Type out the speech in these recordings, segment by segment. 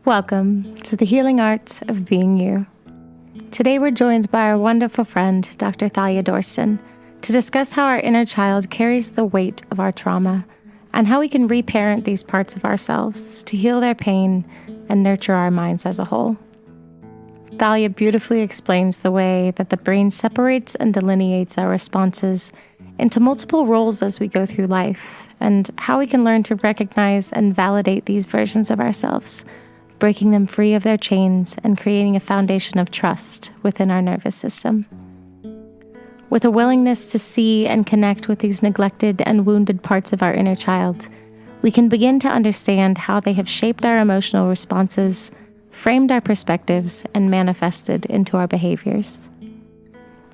Welcome to the Healing Arts of Being You. Today we're joined by our wonderful friend, Dr. Thalia Dorsten, to discuss how our inner child carries the weight of our trauma and how we can reparent these parts of ourselves to heal their pain and nurture our minds as a whole. Thalia beautifully explains the way that the brain separates and delineates our responses into multiple roles as we go through life, and how we can learn to recognize and validate these versions of ourselves, breaking them free of their chains and creating a foundation of trust within our nervous system. With a willingness to see and connect with these neglected and wounded parts of our inner child, we can begin to understand how they have shaped our emotional responses, framed our perspectives, and manifested into our behaviors.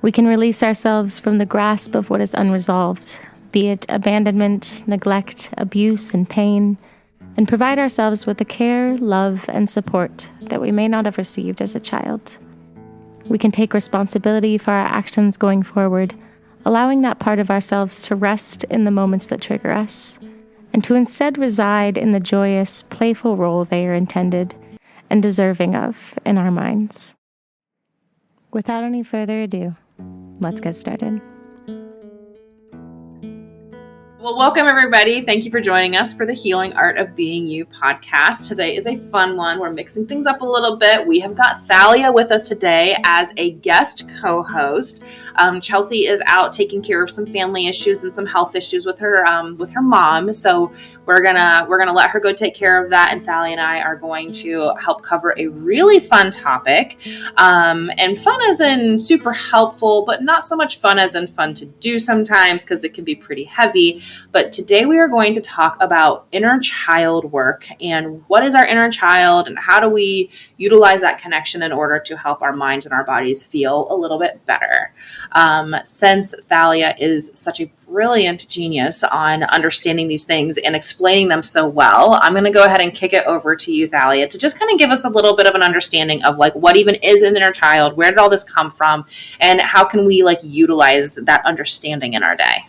We can release ourselves from the grasp of what is unresolved, be it abandonment, neglect, abuse, and pain, and provide ourselves with the care, love, and support that we may not have received as a child. We can take responsibility for our actions going forward, allowing that part of ourselves to rest in the moments that trigger us, and to instead reside in the joyous, playful role they are intended and deserving of in our minds. Without any further ado, let's get started. Well, welcome everybody. Thank you for joining us for the Healing Art of Being You podcast. Today is a fun one. We're mixing things up a little bit. We have got Thalia with us today as a guest co-host. Chelsea is out taking care of some family issues and some health issues with her mom. So we're gonna let her go take care of that, and Thalia and I are going to help cover a really fun topic. And fun as in super helpful, but not so much fun as in fun to do sometimes because it can be pretty heavy. But today we are going to talk about inner child work and what is our inner child and how do we utilize that connection in order to help our minds and our bodies feel a little bit better. Since Thalia is such a brilliant genius on understanding these things and explaining them so well, I'm going to go ahead and kick it over to you, Thalia, to just kind of give us a little bit of an understanding of like what even is an inner child, where did all this come from, and how can we like utilize that understanding in our day?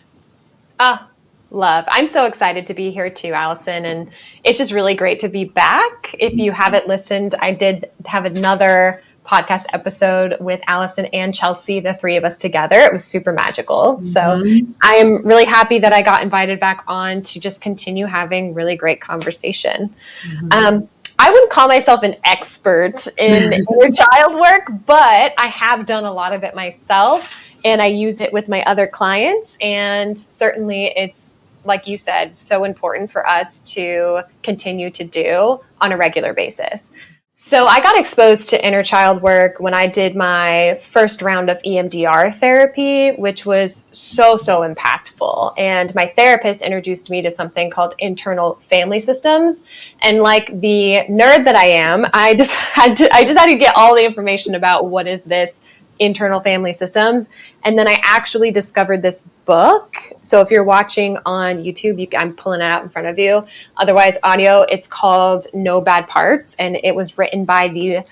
Love. I'm so excited to be here too, Allison. And it's just really great to be back. If you haven't listened, I did have another podcast episode with Allison and Chelsea, the three of us together. It was super magical. Mm-hmm. So I am really happy that I got invited back on to just continue having really great conversation. Mm-hmm. I wouldn't call myself an expert in inner child work, but I have done a lot of it myself and I use it with my other clients. And certainly it's, like you said, so important for us to continue to do on a regular basis. So I got exposed to inner child work when I did my first round of EMDR therapy, which was so impactful. And my therapist introduced me to something called internal family systems. And like the nerd that I am, I just had to get all the information about what is this internal family systems. And then I actually discovered this book. So if you're watching on YouTube, I'm pulling it out in front of you. Otherwise, audio, it's called No Bad Parts. And it was written by the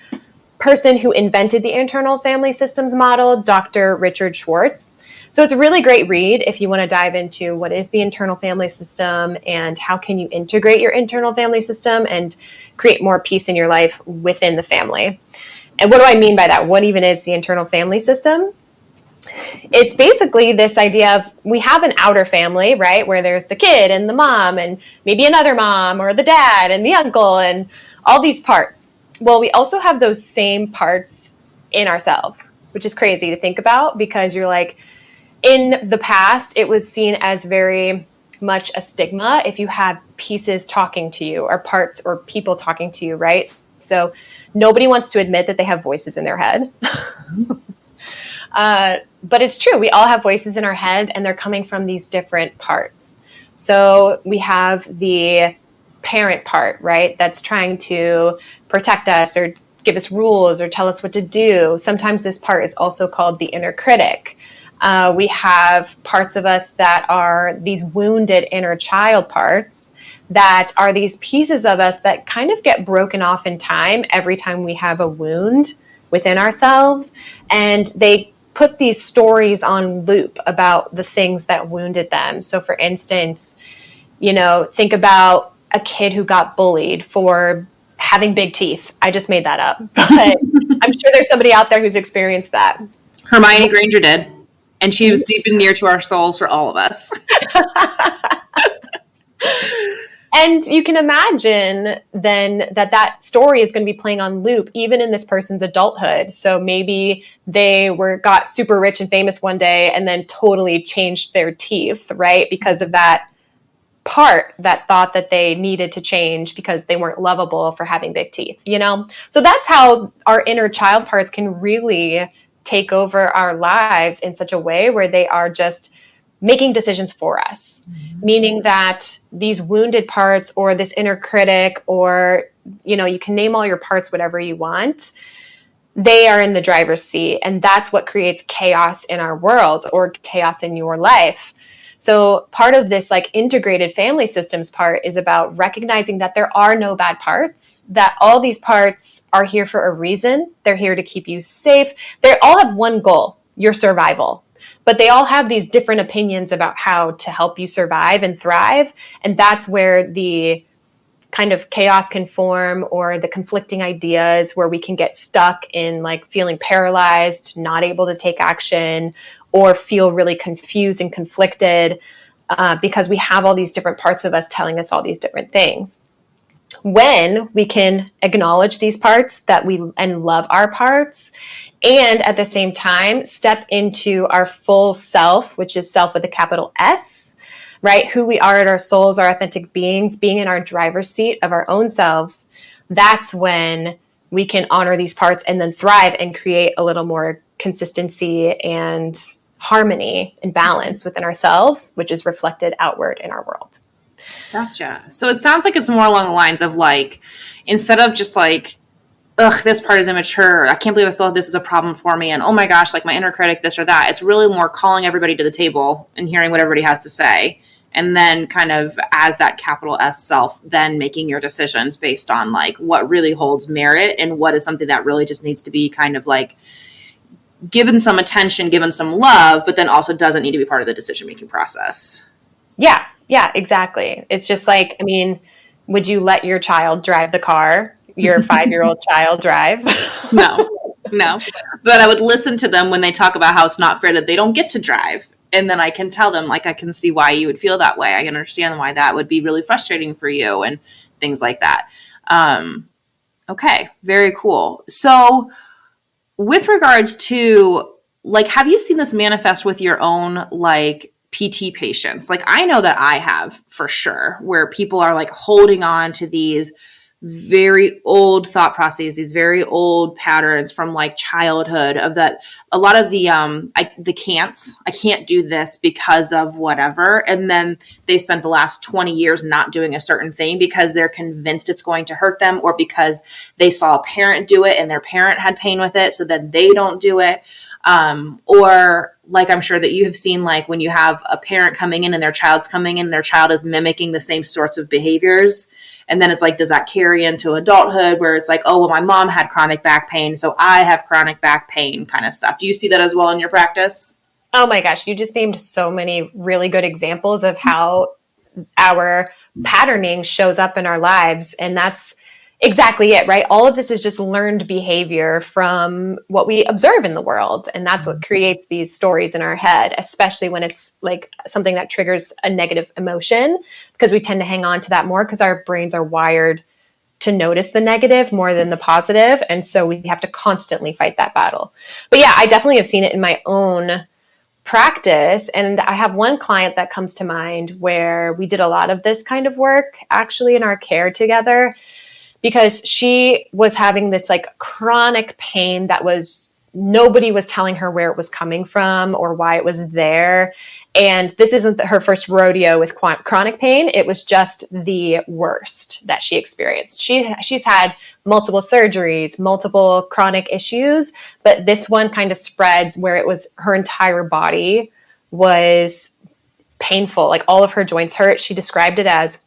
person who invented the internal family systems model, Dr. Richard Schwartz. So it's a really great read if you want to dive into what is the internal family system and how can you integrate your internal family system and create more peace in your life within the family. And what do I mean by that? What even is the internal family system? It's basically this idea of we have an outer family, right? Where there's the kid and the mom and maybe another mom or the dad and the uncle and all these parts. Well, we also have those same parts in ourselves, which is crazy to think about because you're like, in the past, it was seen as very much a stigma if you had pieces talking to you or parts or people talking to you, right? So nobody wants to admit that they have voices in their head. But it's true. We all have voices in our head and they're coming from these different parts. So we have the parent part, right? That's trying to protect us or give us rules or tell us what to do. Sometimes this part is also called the inner critic. We have parts of us that are these wounded inner child parts that are these pieces of us that kind of get broken off in time every time we have a wound within ourselves. And they put these stories on loop about the things that wounded them. So for instance, think about a kid who got bullied for having big teeth. I just made that up, but I'm sure there's somebody out there who's experienced that. Hermione Granger did, and she was deep and near to our souls for all of us. And you can imagine then that story is going to be playing on loop even in this person's adulthood. So maybe they got super rich and famous one day and then totally changed their teeth, right? Because of that part that thought that they needed to change because they weren't lovable for having big teeth, So that's how our inner child parts can really take over our lives in such a way where they are just making decisions for us, meaning that these wounded parts or this inner critic or, you can name all your parts, whatever you want, they are in the driver's seat. And that's what creates chaos in our world or chaos in your life. So part of this integrated family systems part is about recognizing that there are no bad parts, that all these parts are here for a reason. They're here to keep you safe. They all have one goal, your survival. But they all have these different opinions about how to help you survive and thrive. And that's where the kind of chaos can form, or the conflicting ideas where we can get stuck in feeling paralyzed, not able to take action, or feel really confused and conflicted because we have all these different parts of us telling us all these different things. When we can acknowledge these parts and love our parts, and at the same time, step into our full self, which is self with a capital S, right? Who we are at our souls, our authentic beings, being in our driver's seat of our own selves. That's when we can honor these parts and then thrive and create a little more consistency and harmony and balance within ourselves, which is reflected outward in our world. Gotcha. So it sounds like it's more along the lines of instead of just ugh, this part is immature. I can't believe I still have this as a problem for me. And oh my gosh, my inner critic, this or that. It's really more calling everybody to the table and hearing what everybody has to say. And then kind of as that capital S self, then making your decisions based on what really holds merit and what is something that really just needs to be kind of given some attention, given some love, but then also doesn't need to be part of the decision-making process. Yeah, exactly. It's just would you let your child drive the car? Your 5-year-old child drive? No. But I would listen to them when they talk about how it's not fair that they don't get to drive. And then I can tell them, I can see why you would feel that way. I can understand why that would be really frustrating for you and things like that. Okay, very cool. So with regards to, have you seen this manifest with your own, PT patients? I know that I have for sure, where people are holding on to these very old thought processes, these very old patterns from childhood, of that a lot of the can'ts, I can't do this because of whatever, and then they spent the last 20 years not doing a certain thing because they're convinced it's going to hurt them, or because they saw a parent do it and their parent had pain with it, so then they don't do it. Or I'm sure that you have seen, when you have a parent coming in and their child's coming in, their child is mimicking the same sorts of behaviors. And then it's does that carry into adulthood where it's oh, well, my mom had chronic back pain, so I have chronic back pain kind of stuff. Do you see that as well in your practice? Oh my gosh, you just named so many really good examples of how our patterning shows up in our lives. And that's exactly it, right? All of this is just learned behavior from what we observe in the world. And that's what creates these stories in our head, especially when it's something that triggers a negative emotion, because we tend to hang on to that more because our brains are wired to notice the negative more than the positive. And so we have to constantly fight that battle. But yeah, I definitely have seen it in my own practice. And I have one client that comes to mind where we did a lot of this kind of work actually in our care together, because she was having this chronic pain that nobody was telling her where it was coming from or why it was there. And this isn't her first rodeo with chronic pain. It was just the worst that she experienced. She's had multiple surgeries, multiple chronic issues, but this one kind of spread where it was her entire body was painful. All of her joints hurt. She described it as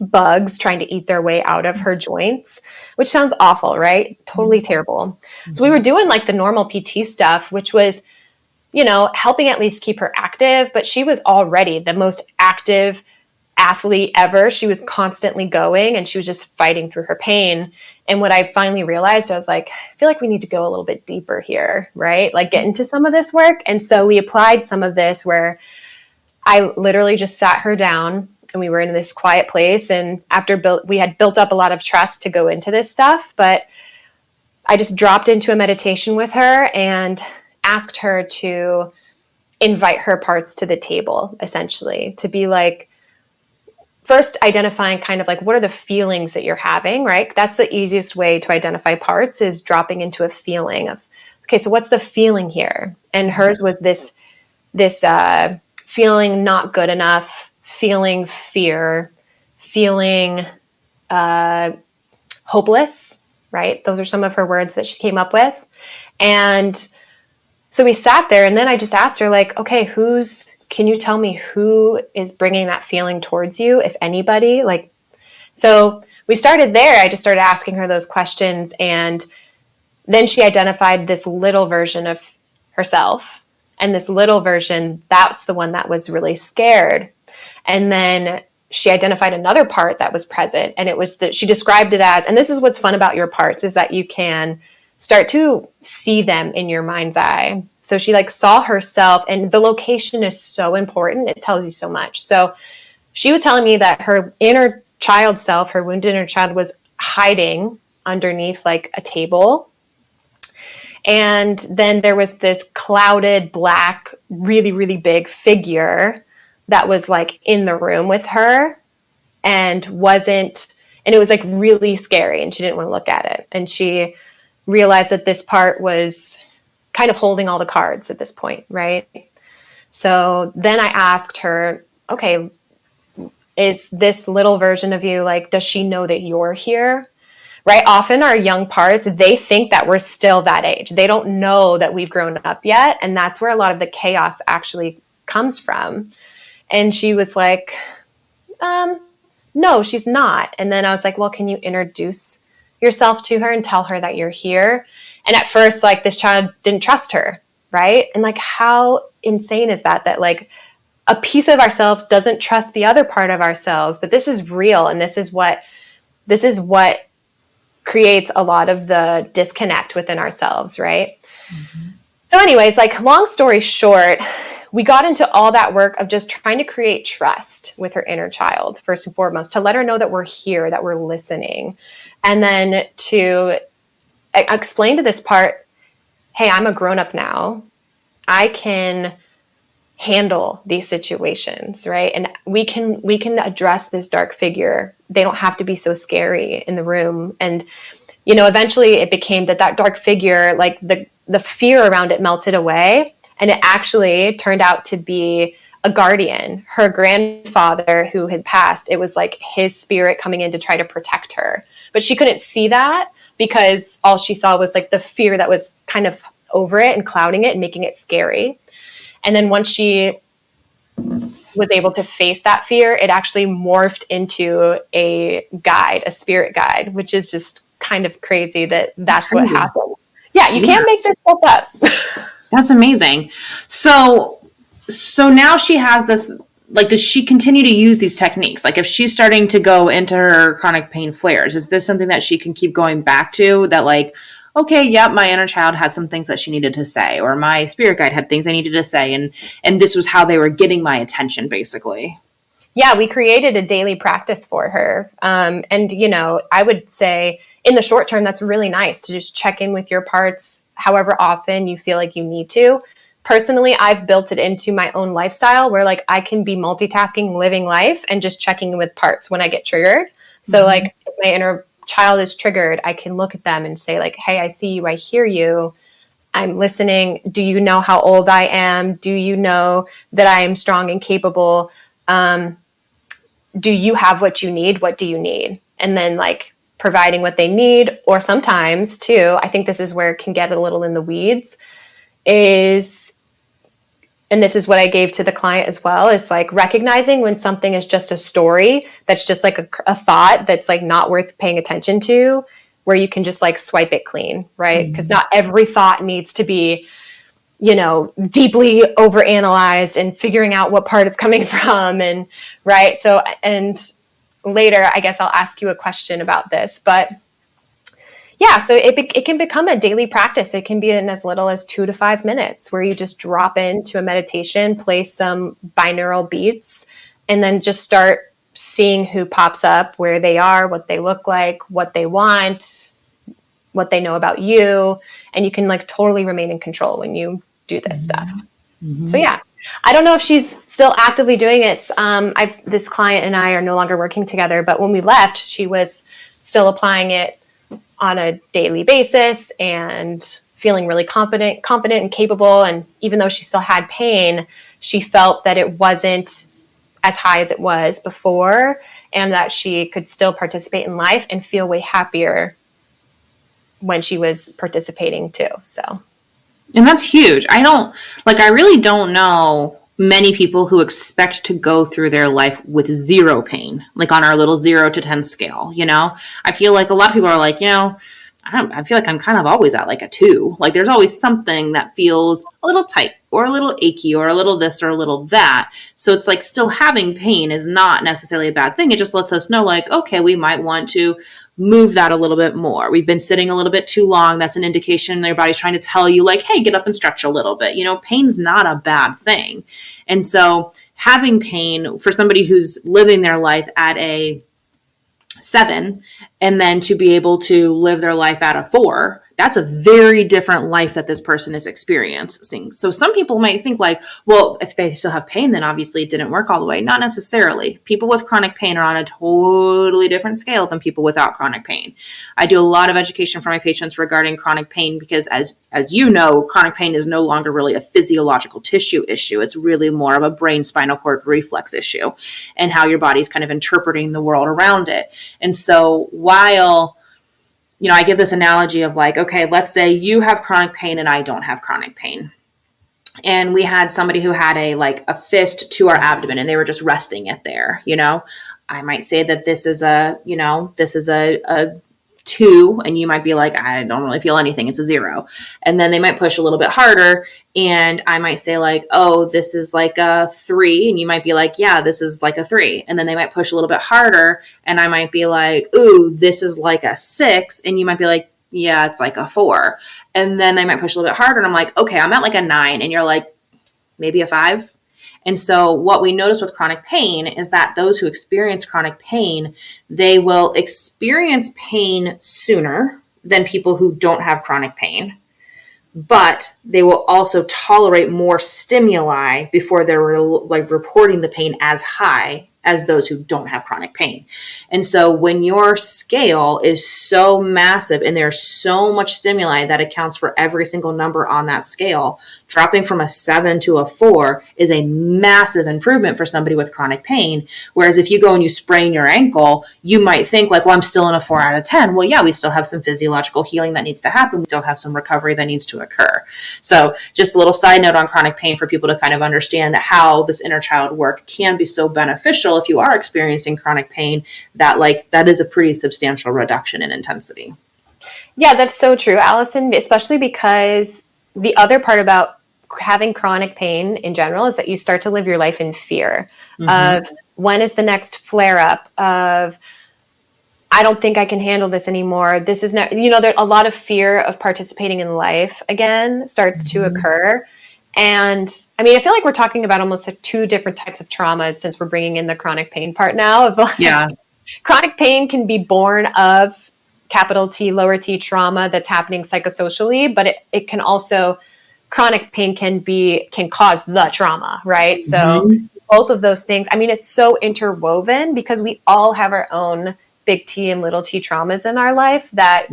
bugs trying to eat their way out of her joints, which sounds awful, right? Totally terrible. Mm-hmm. So we were doing the normal PT stuff, which was, helping at least keep her active, but she was already the most active athlete ever. She was constantly going and she was just fighting through her pain. And what I finally realized, I was like, I feel like we need to go a little bit deeper here, right? Like get into some of this work. And so we applied some of this where I literally just sat her down and we were in this quiet place. And after we had built up a lot of trust to go into this stuff, but I just dropped into a meditation with her and asked her to invite her parts to the table, essentially, to be like, first identifying kind of like, what are the feelings that you're having, right? That's the easiest way to identify parts, is dropping into a feeling of, okay, so what's the feeling here? And hers was this feeling not good enough, feeling fear, feeling hopeless, right? Those are some of her words that she came up with. And so we sat there, and then I just asked her, like, okay, can you tell me who is bringing that feeling towards you, if anybody? Like, so we started there. I just started asking her those questions, and then she identified this little version of herself, and this little version, that's the one that was really scared. And then she identified another part that was present, and it was that she described it as, and this is what's fun about your parts, is that you can start to see them in your mind's eye. So she like saw herself, and the location is so important. It tells you so much. So she was telling me that her inner child self, her wounded inner child, was hiding underneath like a table. And then there was this clouded black, really, really big figure that was like in the room with her and it was like really scary, and she didn't want to look at it. And she realized that this part was kind of holding all the cards at this point, right? So then I asked her, okay, is this little version of you, like, does she know that you're here? Right? Often our young parts, they think that we're still that age. They don't know that we've grown up yet. And that's where a lot of the chaos actually comes from. And she was like, no, she's not. And then I was like, well, can you introduce yourself to her and tell her that you're here? And at first, like, this child didn't trust her, right? And like, how insane is that like a piece of ourselves doesn't trust the other part of ourselves? But this is real, and this is what creates a lot of the disconnect within ourselves, right? Mm-hmm. So anyways, like, long story short, we got into all that work of just trying to create trust with her inner child, first and foremost, to let her know that we're here, that we're listening. And then to explain to this part, hey, I'm a grown-up now. I can handle these situations, right? And we can address this dark figure. They don't have to be so scary in the room. And, you know, eventually it became that dark figure, like the fear around it melted away. And it actually turned out to be a guardian, her grandfather who had passed. It was like his spirit coming in to try to protect her. But she couldn't see that because all she saw was like the fear that was kind of over it and clouding it and making it scary. And then once she was able to face that fear, it actually morphed into a guide, a spirit guide, which is just kind of crazy that's what happened. Yeah, you can't make this stuff up. That's amazing. So now she has this, like, does she continue to use these techniques? Like, if she's starting to go into her chronic pain flares, is this something that she can keep going back to, that like, okay, yep, my inner child had some things that she needed to say, or my spirit guide had things I needed to say, and this was how they were getting my attention, basically? Yeah, we created a daily practice for her. And, you know, I would say in the short term, that's really nice to just check in with your parts however often you feel like you need to. Personally, I've built it into my own lifestyle where like I can be multitasking, living life, and just checking in with parts when I get triggered. So like if my inner child is triggered, I can look at them and say like, hey, I see you, I hear you, I'm listening. Do you know how old I am? Do you know that I am strong and capable? Do you have what you need? What do you need? And then like providing what they need. Or sometimes too, I think this is where it can get a little in the weeds, is, and this is what I gave to the client as well, is like recognizing when something is just a story that's just like a thought that's like not worth paying attention to, where you can just like swipe it clean, right? Because not every thought needs to be deeply overanalyzed and figuring out what part it's coming from. And right. So, and later, I guess I'll ask you a question about this, but yeah, so it can become a daily practice. It can be in as little as 2 to 5 minutes where you just drop into a meditation, play some binaural beats, and then just start seeing who pops up, where they are, what they look like, what they want, what they know about you. And you can like totally remain in control when you do this stuff. Mm-hmm. So yeah, I don't know if she's still actively doing it. This client and I are no longer working together, but when we left, she was still applying it on a daily basis and feeling really confident and capable. And even though she still had pain, she felt that it wasn't as high as it was before, and that she could still participate in life and feel way happier when she was participating too. So, and that's huge. I really don't know many people who expect to go through their life with zero pain, like on our little 0 to 10 scale. I feel like a lot of people are like, I feel like I'm kind of always at like a 2. Like there's always something that feels a little tight or a little achy or a little this or a little that. So it's like still having pain is not necessarily a bad thing. It just lets us know like, okay, we might want to move that a little bit more. We've been sitting a little bit too long. That's an indication your body's trying to tell you like, hey, get up and stretch a little bit. Pain's not a bad thing. And so having pain for somebody who's living their life at a 7 and then to be able to live their life at a 4, that's a very different life that this person is experiencing. So some people might think like, well, if they still have pain, then obviously it didn't work all the way. Not necessarily. People with chronic pain are on a totally different scale than people without chronic pain. I do a lot of education for my patients regarding chronic pain because as you know, chronic pain is no longer really a physiological tissue issue. It's really more of a brain spinal cord reflex issue and how your body's kind of interpreting the world around it. And so while I give this analogy of like, okay, let's say you have chronic pain and I don't have chronic pain. And we had somebody who had a fist to our abdomen and they were just resting it there. I might say that this is a 2, and you might be like, I don't really feel anything. It's a 0. And then they might push a little bit harder. And I might say like, oh, this is like a 3. And you might be like, yeah, this is like a 3. And then they might push a little bit harder. And I might be like, ooh, this is like a 6. And you might be like, yeah, it's like a 4. And then they might push a little bit harder. And I'm like, okay, I'm at like a 9. And you're like, maybe a 5. And so what we notice with chronic pain is that those who experience chronic pain, they will experience pain sooner than people who don't have chronic pain, but they will also tolerate more stimuli before they're reporting the pain as high as those who don't have chronic pain. And so when your scale is so massive and there's so much stimuli that accounts for every single number on that scale, dropping from a 7 to a 4 is a massive improvement for somebody with chronic pain. Whereas if you go and you sprain your ankle, you might think like, well, I'm still in a 4 out of 10. Well, yeah, we still have some physiological healing that needs to happen. We still have some recovery that needs to occur. So just a little side note on chronic pain for people to kind of understand how this inner child work can be so beneficial if you are experiencing chronic pain, that is a pretty substantial reduction in intensity. Yeah, that's so true, Allison, especially because the other part about having chronic pain in general is that you start to live your life in fear of when is the next flare up of, I don't think I can handle this anymore. This is not, there's a lot of fear of participating in life again starts to occur. And I mean, I feel like we're talking about almost like 2 different types of traumas since we're bringing in the chronic pain part now. Yeah. Chronic pain can be born of capital T, lower T trauma that's happening psychosocially, but it can also, chronic pain can cause the trauma, right? So both of those things, I mean, it's so interwoven because we all have our own big T and little t traumas in our life that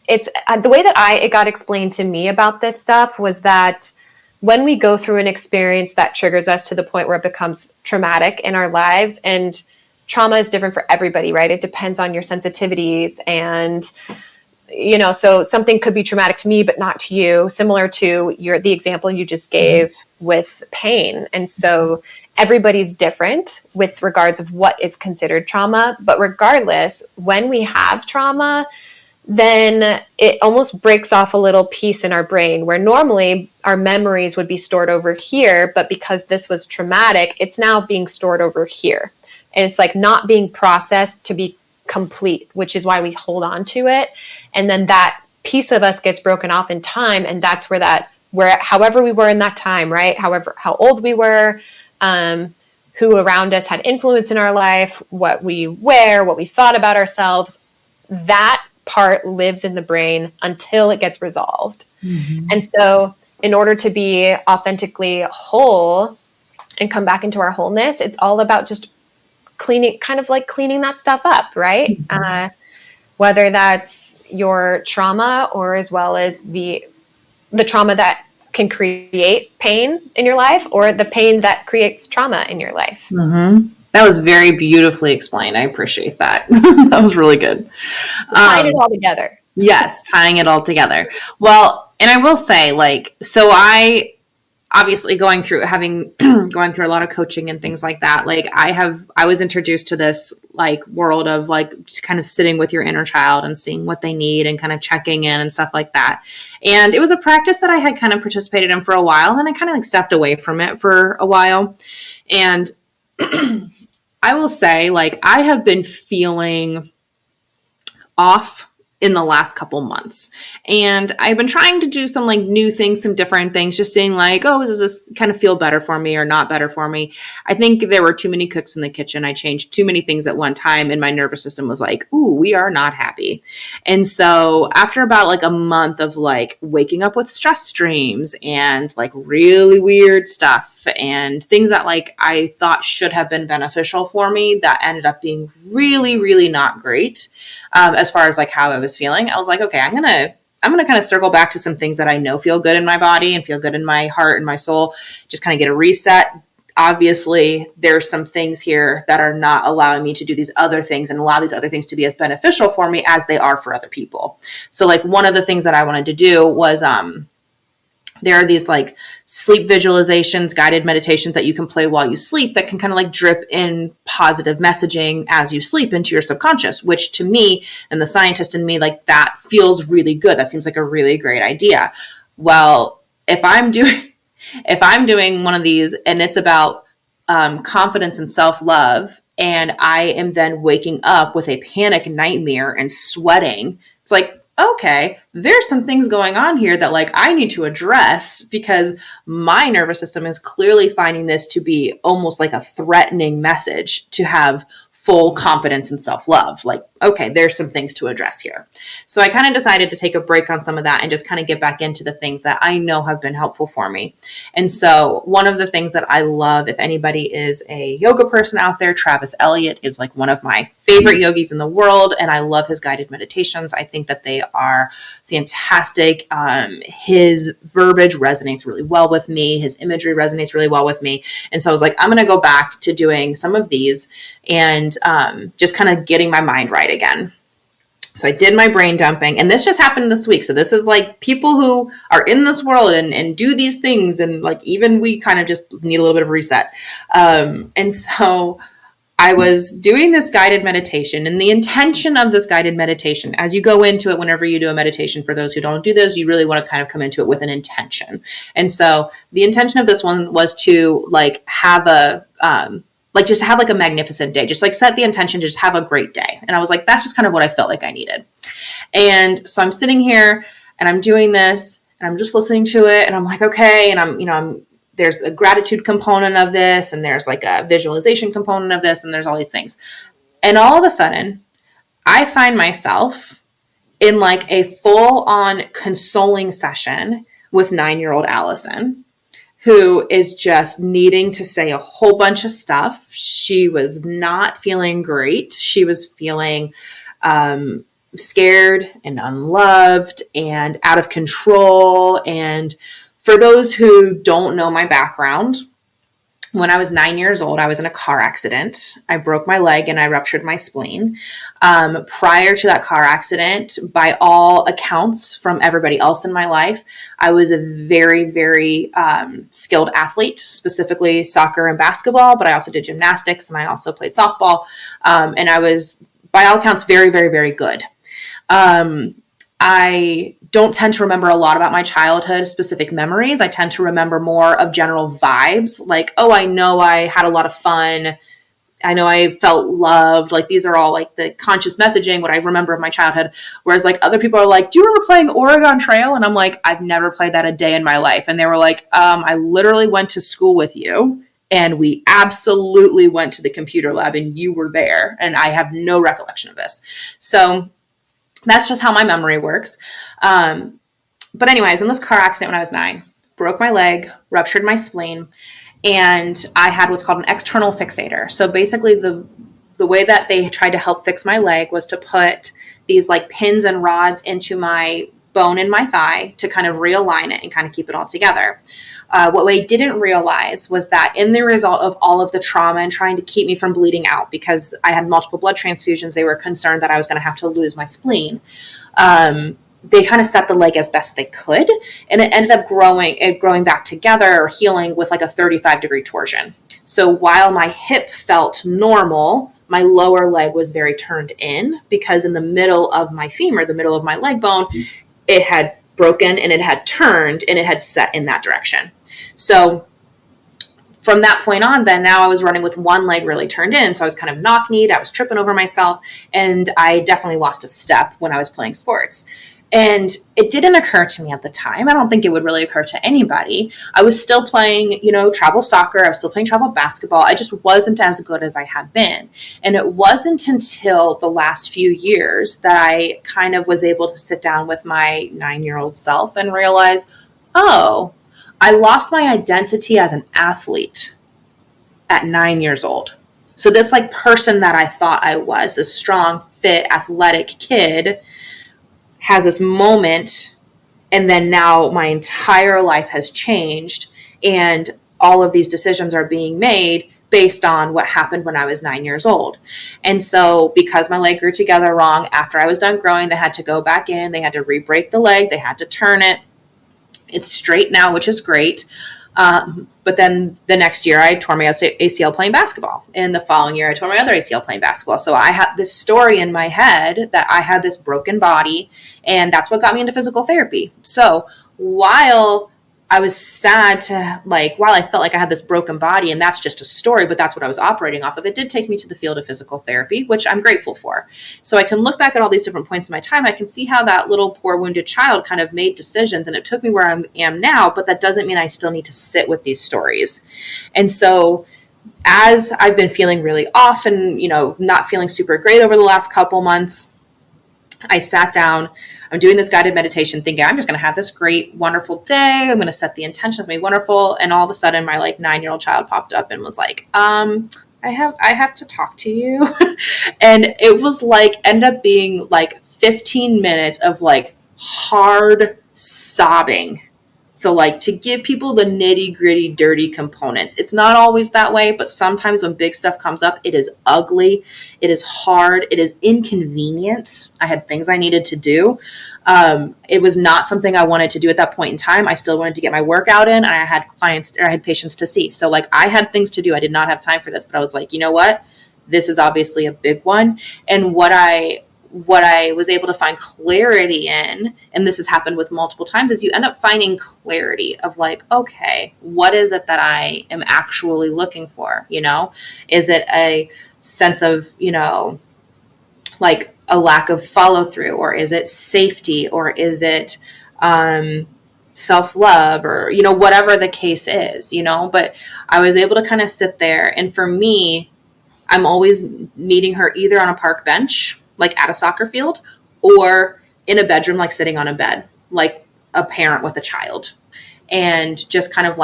it's the way that it got explained to me about this stuff was that when we go through an experience that triggers us to the point where it becomes traumatic in our lives, and trauma is different for everybody, right? It depends on your sensitivities and, so something could be traumatic to me, but not to you, similar to the example you just gave with pain. And so everybody's different with regards of what is considered trauma, but regardless, when we have trauma, then it almost breaks off a little piece in our brain where normally our memories would be stored over here, but because this was traumatic, it's now being stored over here. And it's like not being processed to be complete, which is why we hold on to it. And then that piece of us gets broken off in time. And that's where however we were in that time, right? However, how old we were, who around us had influence in our life, what we wear, what we thought about ourselves, that part lives in the brain until it gets resolved. Mm-hmm. And so in order to be authentically whole and come back into our wholeness, it's all about just cleaning that stuff up, right? Mm-hmm. Whether that's your trauma or as well as the trauma that can create pain in your life or the pain that creates trauma in your life. Mm-hmm. That was very beautifully explained. I appreciate that. That was really good. Tying it all together. Yes, tying it all together. Well, and I will say, like, so I obviously going through a lot of coaching and things like that. Like I was introduced to this like world of like just kind of sitting with your inner child and seeing what they need and kind of checking in and stuff like that. And it was a practice that I had kind of participated in for a while. And then I kind of like stepped away from it for a while. And I will say, like, I have been feeling off in the last couple months. And I've been trying to do some like new things, some different things, just seeing like, oh, does this kind of feel better for me or not better for me? I think there were too many cooks in the kitchen. I changed too many things at one time and my nervous system was like, ooh, we are not happy. And so after about like a month of like waking up with stress dreams and like really weird stuff and things that like I thought should have been beneficial for me that ended up being really, really not great. As far as like how I was feeling, I was like, okay, I'm going to kind of circle back to some things that I know feel good in my body and feel good in my heart and my soul, just kind of get a reset. Obviously, there's some things here that are not allowing me to do these other things and allow these other things to be as beneficial for me as they are for other people. So like one of the things that I wanted to do was, there are these like sleep visualizations, guided meditations that you can play while you sleep that can kind of like drip in positive messaging as you sleep into your subconscious, which to me and the scientist in me, like that feels really good. That seems like a really great idea. Well, if I'm doing one of these and it's about confidence and self-love, and I am then waking up with a panic nightmare and sweating, it's like, okay, there's some things going on here that like I need to address because my nervous system is clearly finding this to be almost like a threatening message to have full confidence and self-love. Like, okay, there's some things to address here. So I kind of decided to take a break on some of that and just kind of get back into the things that I know have been helpful for me. And so one of the things that I love, if anybody is a yoga person out there, Travis Elliott is like one of my favorite yogis in the world. And I love his guided meditations. I think that they are fantastic. His verbiage resonates really well with me. His imagery resonates really well with me. And so I was like, I'm going to go back to doing some of these and just kind of getting my mind right again. So I did my brain dumping, and this just happened this week. So this is like people who are in this world and do these things. And like, even we kind of just need a little bit of reset. And so I was doing this guided meditation, and the intention of this guided meditation, as you go into it, whenever you do a meditation, for those who don't do those, you really want to kind of come into it with an intention. And so the intention of this one was to like have just have like a magnificent day, just like set the intention to just have a great day. And I was like, that's just kind of what I felt like I needed. And so I'm sitting here and I'm doing this and I'm just listening to it. And I'm like, okay. And there's a gratitude component of this, and there's like a visualization component of this, and there's all these things. And all of a sudden I find myself in like a full on consoling session with 9-year-old Allison, who is just needing to say a whole bunch of stuff. She was not feeling great. She was feeling scared and unloved and out of control. And for those who don't know my background, when I was 9 years old, I was in a car accident. I broke my leg and I ruptured my spleen. Prior to that car accident, by all accounts from everybody else in my life, I was a very, very skilled athlete, specifically soccer and basketball, but I also did gymnastics and I also played softball. And I was, by all accounts, very, very, very good. I don't tend to remember a lot about my childhood specific memories. I tend to remember more of general vibes, like, oh, I know I had a lot of fun. I know I felt loved. Like, these are all like the conscious messaging, what I remember of my childhood. Whereas like other people are like, do you remember playing Oregon Trail? And I'm like, I've never played that a day in my life. And they were like, I literally went to school with you and we absolutely went to the computer lab and you were there. And I have no recollection of this. So that's just how my memory works. But anyways, in this car accident when I was 9, broke my leg, ruptured my spleen, and I had what's called an external fixator. So basically the way that they tried to help fix my leg was to put these like pins and rods into my bone in my thigh to kind of realign it and kind of keep it all together. What they didn't realize was that in the result of all of the trauma and trying to keep me from bleeding out, because I had multiple blood transfusions, they were concerned that I was going to have to lose my spleen. They kind of set the leg as best they could, and it ended up growing back together or healing with like a 35-degree torsion. So while my hip felt normal, my lower leg was very turned in, because in the middle of my femur, the middle of my leg bone, it had broken and it had turned and it had set in that direction. So from that point on, then now I was running with one leg really turned in. So I was kind of knock-kneed, I was tripping over myself, and I definitely lost a step when I was playing sports. And it didn't occur to me at the time. I don't think it would really occur to anybody. I was still playing, travel soccer. I was still playing travel basketball. I just wasn't as good as I had been. And it wasn't until the last few years that I kind of was able to sit down with my 9-year-old self and realize, oh, I lost my identity as an athlete at 9 years old. So this like person that I thought I was, this strong, fit, athletic kid, has this moment, and then now my entire life has changed, and all of these decisions are being made based on what happened when I was 9 years old. And so because my leg grew together wrong, after I was done growing, they had to go back in, they had to re-break the leg, they had to turn it. It's straight now, which is great. But then the next year I tore my ACL playing basketball. And the following year I tore my other ACL playing basketball. So I had this story in my head that I had this broken body, and that's what got me into physical therapy. So while I was sad to while I felt like I had this broken body and that's just a story, but that's what I was operating off of, it did take me to the field of physical therapy, which I'm grateful for. So I can look back at all these different points in my time. I can see how that little poor wounded child kind of made decisions, and it took me where I am now, but that doesn't mean I still need to sit with these stories. And so as I've been feeling really off and, not feeling super great over the last couple months, I sat down, I'm doing this guided meditation thinking I'm just going to have this great, wonderful day. I'm going to set the intentions, make wonderful. And all of a sudden my 9-year-old child popped up and was like, I have to talk to you. And it was ended up being 15 minutes of hard sobbing. So to give people the nitty gritty, dirty components, it's not always that way, but sometimes when big stuff comes up, it is ugly. It is hard. It is inconvenient. I had things I needed to do. It was not something I wanted to do at that point in time. I still wanted to get my workout in. I had patients to see. So I had things to do. I did not have time for this, but I was like, you know what? This is obviously a big one. And what I was able to find clarity in, and this has happened with multiple times, is you end up finding clarity of okay, what is it that I am actually looking for? Is it a sense of, a lack of follow through, or is it safety, or is it, self-love, or, whatever the case is, but I was able to kind of sit there. And for me, I'm always meeting her either on a park bench, at a soccer field, or in a bedroom, sitting on a bed, like a parent with a child, and just kind of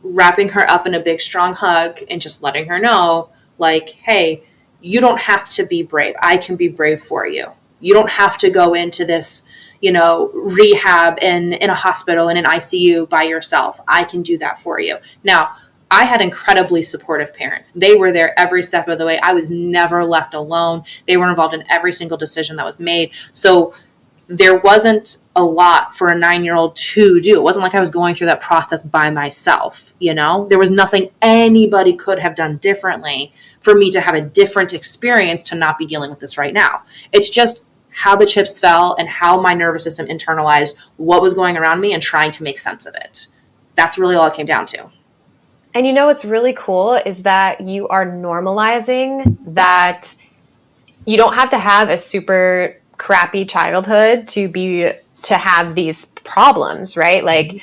wrapping her up in a big, strong hug and just letting her know, hey, you don't have to be brave. I can be brave for you. You don't have to go into this, rehab in a hospital in an ICU by yourself. I can do that for you. Now, I had incredibly supportive parents. They were there every step of the way. I was never left alone. They were involved in every single decision that was made. So there wasn't a lot for a 9-year-old to do. It wasn't like I was going through that process by myself. There was nothing anybody could have done differently for me to have a different experience to not be dealing with this right now. It's just how the chips fell and how my nervous system internalized what was going around me and trying to make sense of it. That's really all it came down to. And you know what's really cool is that you are normalizing that you don't have to have a super crappy childhood to have these problems, right? Like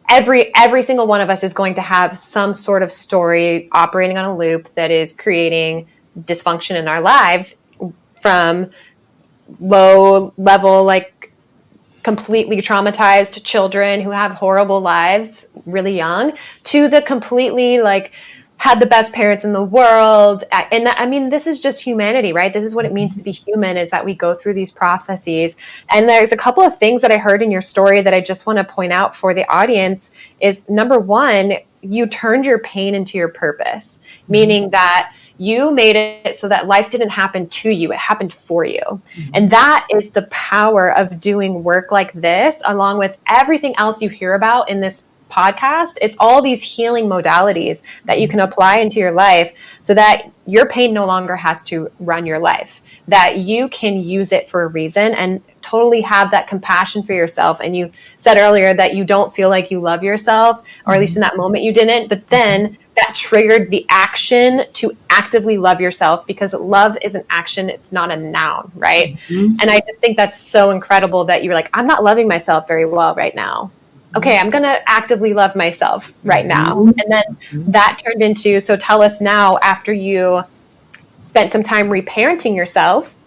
every single one of us is going to have some sort of story operating on a loop that is creating dysfunction in our lives, from low level, like completely traumatized children who have horrible lives really young, to the completely like had the best parents in the world. And that, I mean, this is just humanity, right? This is what it means to be human, is that we go through these processes. And there's a couple of things that I heard in your story that I just want to point out for the audience is, number one, you turned your pain into your purpose, meaning that you made it so that life didn't happen to you. It happened for you. Mm-hmm. And that is the power of doing work like this, along with everything else you hear about in this podcast. It's all these healing modalities that you can apply into your life so that your pain no longer has to run your life, that you can use it for a reason and totally have that compassion for yourself. And you said earlier that you don't feel like you love yourself, or at least in that moment you didn't, but then that triggered the action to actively love yourself, because love is an action. It's not a noun, right? Mm-hmm. And I just think that's so incredible that you're like, I'm not loving myself very well right now. Okay, I'm going to actively love myself right now. And then that turned into, so tell us now, after you spent some time reparenting yourself,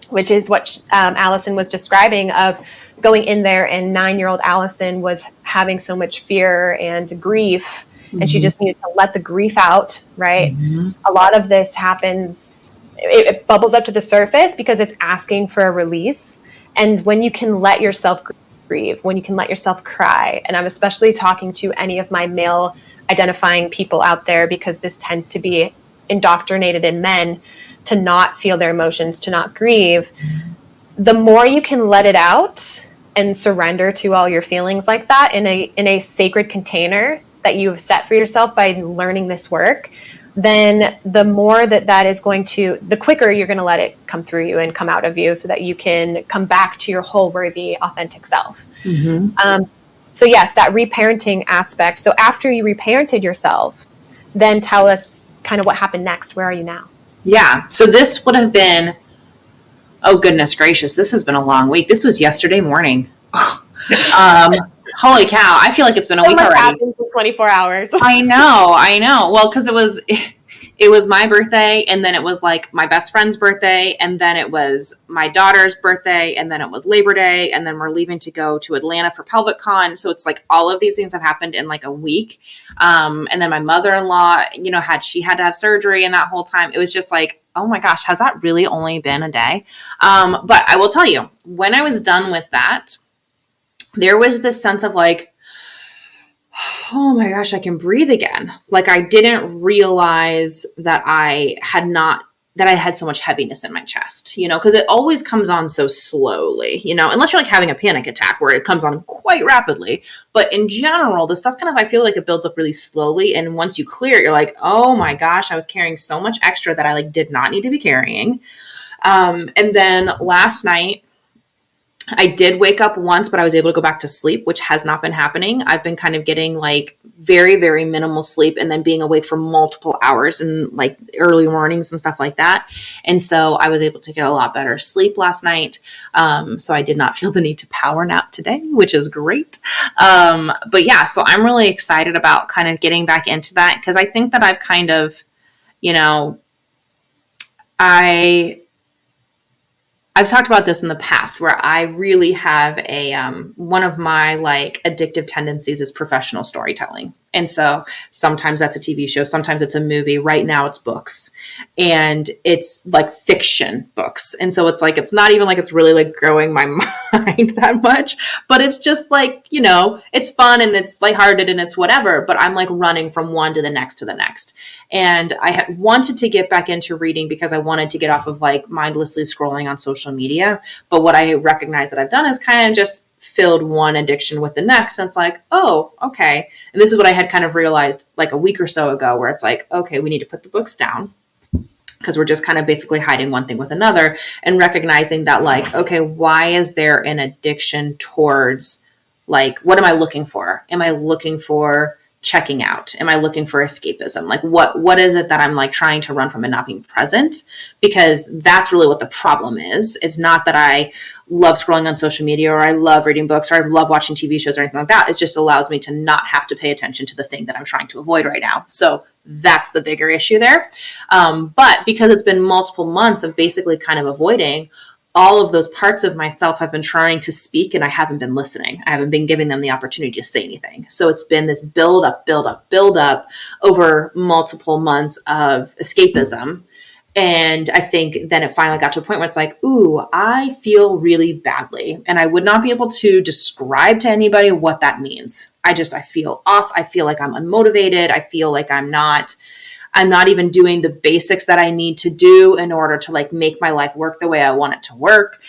which is what Allison was describing, of going in there and 9-year-old Allison was having so much fear and grief, and she just needed to let the grief out, right? A lot of this happens, it bubbles up to the surface because it's asking for a release. And when you can let yourself grieve, when you can let yourself cry, and I'm especially talking to any of my male identifying people out there, because this tends to be indoctrinated in men to not feel their emotions, to not grieve, the more you can let it out and surrender to all your feelings like that in a sacred container that you have set for yourself by learning this work, then the more that is going to, the quicker you're going to let it come through you and come out of you, so that you can come back to your whole, worthy, authentic self. So yes, that reparenting aspect. So after you reparented yourself, then tell us kind of what happened next. Where are you now? Yeah. So this would have been, oh goodness gracious, this has been a long week. This was yesterday morning. Holy cow. I feel like it's been a week already. Happened in 24 hours. I know. Well, because it was my birthday, and then it was like my best friend's birthday, and then it was my daughter's birthday, and then it was Labor Day, and then we're leaving to go to Atlanta for Pelvic Con. So it's like all of these things have happened in like a week. And then my mother-in-law, she had to have surgery, and that whole time it was just like, oh my gosh, has that really only been a day? But I will tell you, when I was done with that, there was this sense of like, oh my gosh, I can breathe again. Like I didn't realize that I had so much heaviness in my chest, because it always comes on so slowly, unless you're like having a panic attack where it comes on quite rapidly. But in general, the stuff kind of, I feel like it builds up really slowly. And once you clear it, you're like, oh my gosh, I was carrying so much extra that I like did not need to be carrying. And then last night, I did wake up once, but I was able to go back to sleep, which has not been happening. I've been kind of getting like very, very minimal sleep, and then being awake for multiple hours and like early mornings and stuff like that. And so I was able to get a lot better sleep last night. So I did not feel the need to power nap today, which is great. But yeah, so I'm really excited about kind of getting back into that, because I think that I've kind of, I've talked about this in the past, where I really have one of my like addictive tendencies is professional storytelling. And so sometimes that's a TV show, sometimes it's a movie. Right now it's books, and it's like fiction books. And so it's like, it's not even like it's really like growing my mind that much, but it's just like, it's fun and it's lighthearted and it's whatever, but I'm like running from one to the next to the next. And I had wanted to get back into reading because I wanted to get off of like mindlessly scrolling on social media. But what I recognize that I've done is kind of just filled one addiction with the next. And it's like, oh, okay. And this is what I had kind of realized like a week or so ago, where it's like, okay, we need to put the books down. because we're just kind of basically hiding one thing with another, and recognizing that like, okay, why is there an addiction towards like, what am I looking for? Am I looking for checking out? Am I looking for escapism? Like what is it that I'm like trying to run from and not being present? Because that's really what the problem is. It's not that I love scrolling on social media, or I love reading books, or I love watching TV shows or anything like that. It just allows me to not have to pay attention to the thing that I'm trying to avoid right now. So that's the bigger issue there. But because it's been multiple months of basically kind of avoiding, all of those parts of myself have been trying to speak, and I haven't been listening. I haven't been giving them the opportunity to say anything. So it's been this build up over multiple months of escapism. And I think then it finally got to a point where it's like, ooh, I feel really badly. And I would not be able to describe to anybody what that means. I feel off. I feel like I'm unmotivated. I feel like I'm not even doing the basics that I need to do in order to like make my life work the way I want it to work.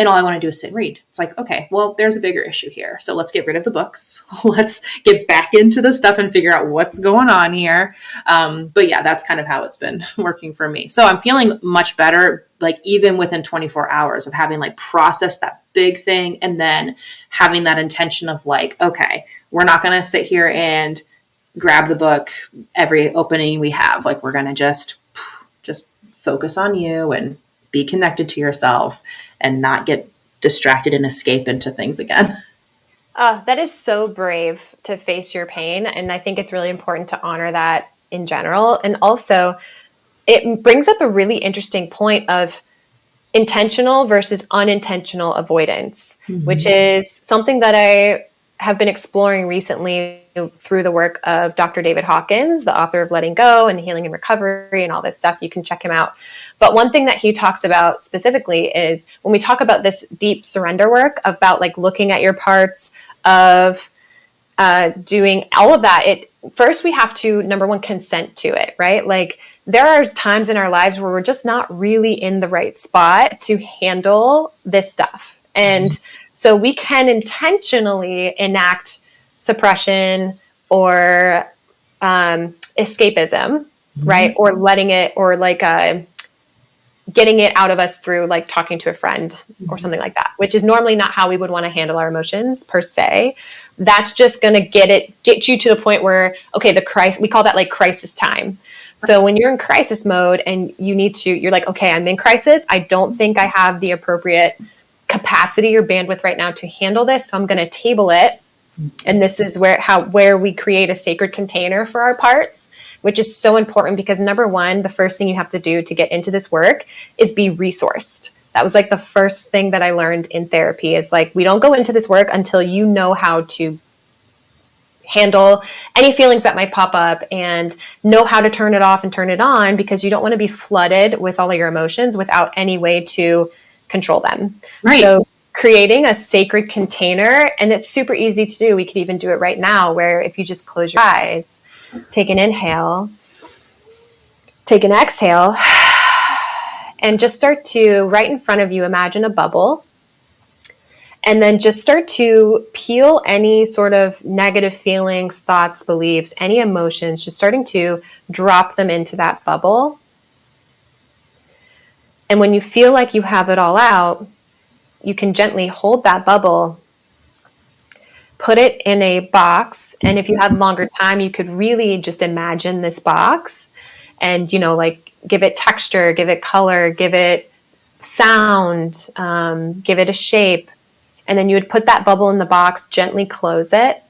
And all I want to do is sit and read. It's like, okay, well, there's a bigger issue here. So let's get rid of the books. Let's get back into the stuff and figure out what's going on here. But yeah, that's kind of how it's been working for me. So I'm feeling much better, like even within 24 hours of having like processed that big thing, and then having that intention of like, okay, we're not going to sit here and grab the book every opening we have. Like we're going to just focus on you and be connected to yourself and not get distracted and escape into things again. That is so brave to face your pain. And I think it's really important to honor that in general. And also it brings up a really interesting point of intentional versus unintentional avoidance, which is something that I have been exploring recently through the work of Dr. David Hawkins, the author of Letting Go and Healing and Recovery and all this stuff. You can check him out. But one thing that he talks about specifically is when we talk about this deep surrender work, about like looking at your parts, of doing all of that, first we have to, number one, consent to it, right? Like there are times in our lives where we're just not really in the right spot to handle this stuff. And so we can intentionally enact suppression or escapism, right? Or letting it, or like getting it out of us through like talking to a friend or something like that, which is normally not how we would want to handle our emotions per se. That's just going to get you to the point where, okay, we call that like crisis time. So when you're in crisis mode and you're like, okay, I'm in crisis. I don't think I have the appropriate capacity or bandwidth right now to handle this. So I'm going to table it. And this is where we create a sacred container for our parts, which is so important because number one, the first thing you have to do to get into this work is be resourced. That was like the first thing that I learned in therapy is like, we don't go into this work until you know how to handle any feelings that might pop up and know how to turn it off and turn it on, because you don't want to be flooded with all of your emotions without any way to control them. Right. So creating a sacred container, and it's super easy to do. We could even do it right now, where if you just close your eyes, take an inhale, take an exhale, and just start to, right in front of you, imagine a bubble. And then just start to peel any sort of negative feelings, thoughts, beliefs, any emotions, just starting to drop them into that bubble. And when you feel like you have it all out, you can gently hold that bubble, put it in a box. And if you have longer time, you could really just imagine this box and, like give it texture, give it color, give it sound, give it a shape. And then you would put that bubble in the box, gently close it,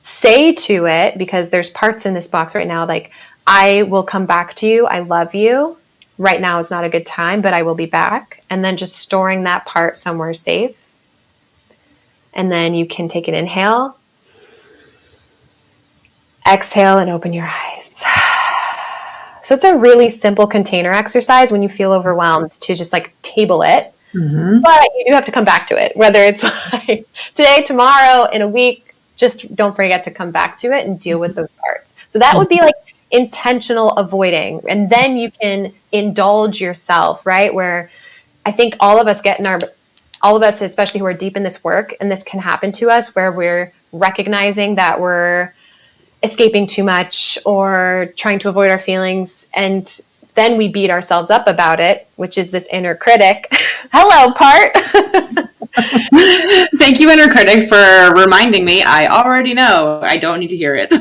say to it, because there's parts in this box right now, like, I will come back to you. I love you. Right now is not a good time, but I will be back. And then just storing that part somewhere safe. And then you can take an inhale, exhale, and open your eyes. So it's a really simple container exercise when you feel overwhelmed to just like table it. Mm-hmm. But you do have to come back to it, whether it's like today, tomorrow, in a week. Just don't forget to come back to it and deal with those parts. So that would be like intentional avoiding. And then you can indulge yourself, right? Where I think all of us, especially who are deep in this work, and this can happen to us, where we're recognizing that we're escaping too much or trying to avoid our feelings. And then we beat ourselves up about it, which is this inner critic. Hello, part. Thank you, inner critic, for reminding me. I already know. I don't need to hear it.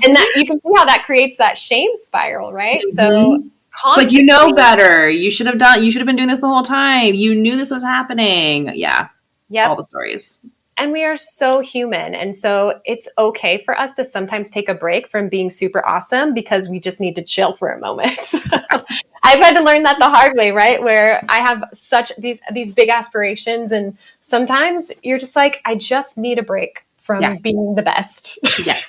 And that you can see how that creates that shame spiral, right? Mm-hmm. So it's like, you know better. You should have been doing this the whole time. You knew this was happening. Yeah. Yep. All the stories. And we are so human. And so it's okay for us to sometimes take a break from being super awesome because we just need to chill for a moment. I've had to learn that the hard way, right? Where I have such these big aspirations. And sometimes you're just like, I just need a break from being the best. Yes.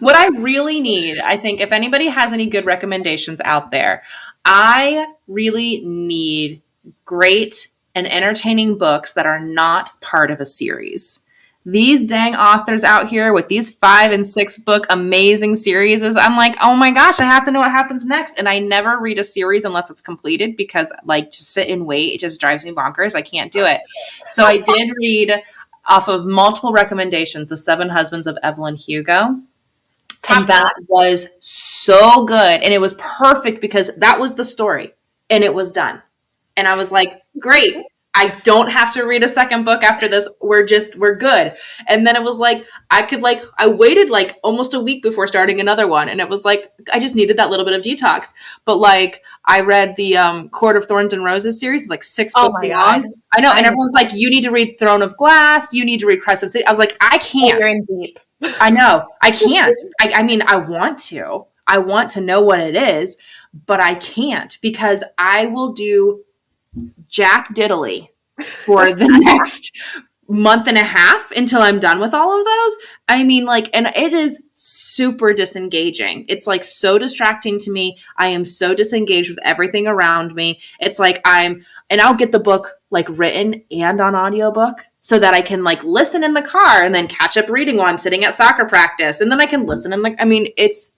What I really need, I think, if anybody has any good recommendations out there, I really need great and entertaining books that are not part of a series. These dang authors out here with these 5 and 6 book amazing series, I'm like, oh my gosh, I have to know what happens next. And I never read a series unless it's completed because like to sit and wait, it just drives me bonkers. I can't do it. So I did read off of multiple recommendations, The 7 Husbands of Evelyn Hugo. And that was so good. And it was perfect because that was the story and it was done. And I was like, great. I don't have to read a second book after this. We're good. And then it was like, I waited like almost a week before starting another one. And it was like, I just needed that little bit of detox. But like, I read the Court of Thorns and Roses series, it's like 6 books long. I know. And everyone's like, you need to read Throne of Glass. You need to read Crescent City. I was like, I can't. You're in deep. I know. I can't. I mean, I want to know what it is, but I can't because I will do Jack Diddley for the next month and a half until I'm done with all of those. I mean, like, and it is super disengaging. It's like so distracting to me. I am so disengaged with everything around me. It's like and I'll get the book like written and on audiobook so that I can like listen in the car and then catch up reading while I'm sitting at soccer practice. And then I can listen and like, I mean, it's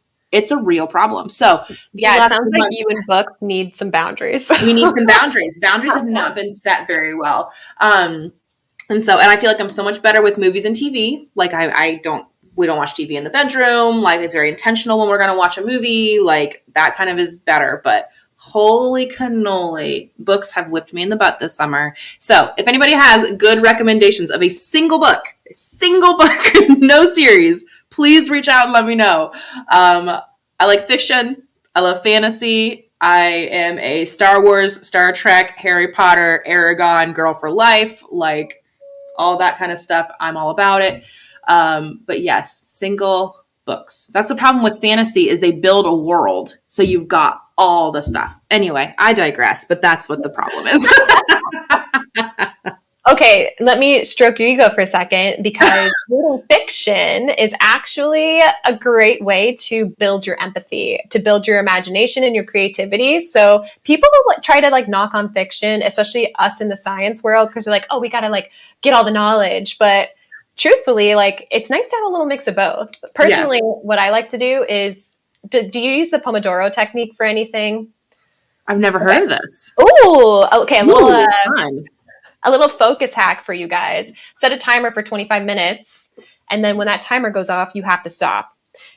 a real problem. So yeah, it sounds like you and books need some boundaries. We need some boundaries. Boundaries have not been set very well. And I feel like I'm so much better with movies and TV. Like we don't watch TV in the bedroom. Like it's very intentional when we're going to watch a movie, like that kind of is better. But holy cannoli, books have whipped me in the butt this summer. So if anybody has good recommendations of a single book, no series, please reach out and let me know. I like fiction. I love fantasy. I am a Star Wars, Star Trek, Harry Potter, Aragon girl for life. Like all that kind of stuff. I'm all about it. But yes, single books. That's the problem with fantasy is they build a world. So you've got all the stuff. Anyway, I digress, but that's what the problem is. Okay, let me stroke your ego for a second because reading fiction is actually a great way to build your empathy, to build your imagination and your creativity. So people will try to like knock on fiction, especially us in the science world, because they're like, oh, we got to like get all the knowledge. But truthfully, like it's nice to have a little mix of both. Personally, What I like to do is, do you use the Pomodoro technique for anything? I've never heard of this. Oh, okay. A little focus hack for you guys. Set a timer for 25 minutes. And then when that timer goes off, you have to stop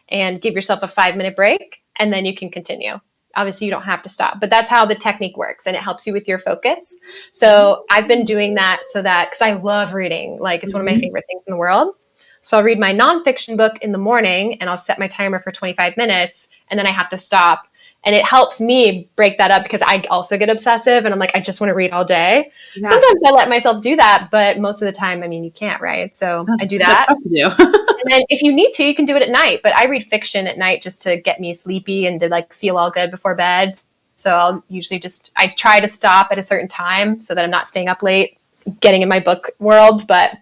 and give yourself a 5-minute break. And then you can continue. Obviously, you don't have to stop, but that's how the technique works. And it helps you with your focus. So I've been doing that because I love reading. Like it's one of my favorite things in the world. So I'll read my nonfiction book in the morning and I'll set my timer for 25 minutes. And then I have to stop. And it helps me break that up because I also get obsessive and I'm like, I just want to read all day. Yeah. Sometimes I let myself do that, but most of the time, I mean, you can't, right? So I do that. That's tough to do. And then if you need to, you can do it at night. But I read fiction at night just to get me sleepy and to like feel all good before bed. So I'll usually I try to stop at a certain time so that I'm not staying up late, getting in my book world. But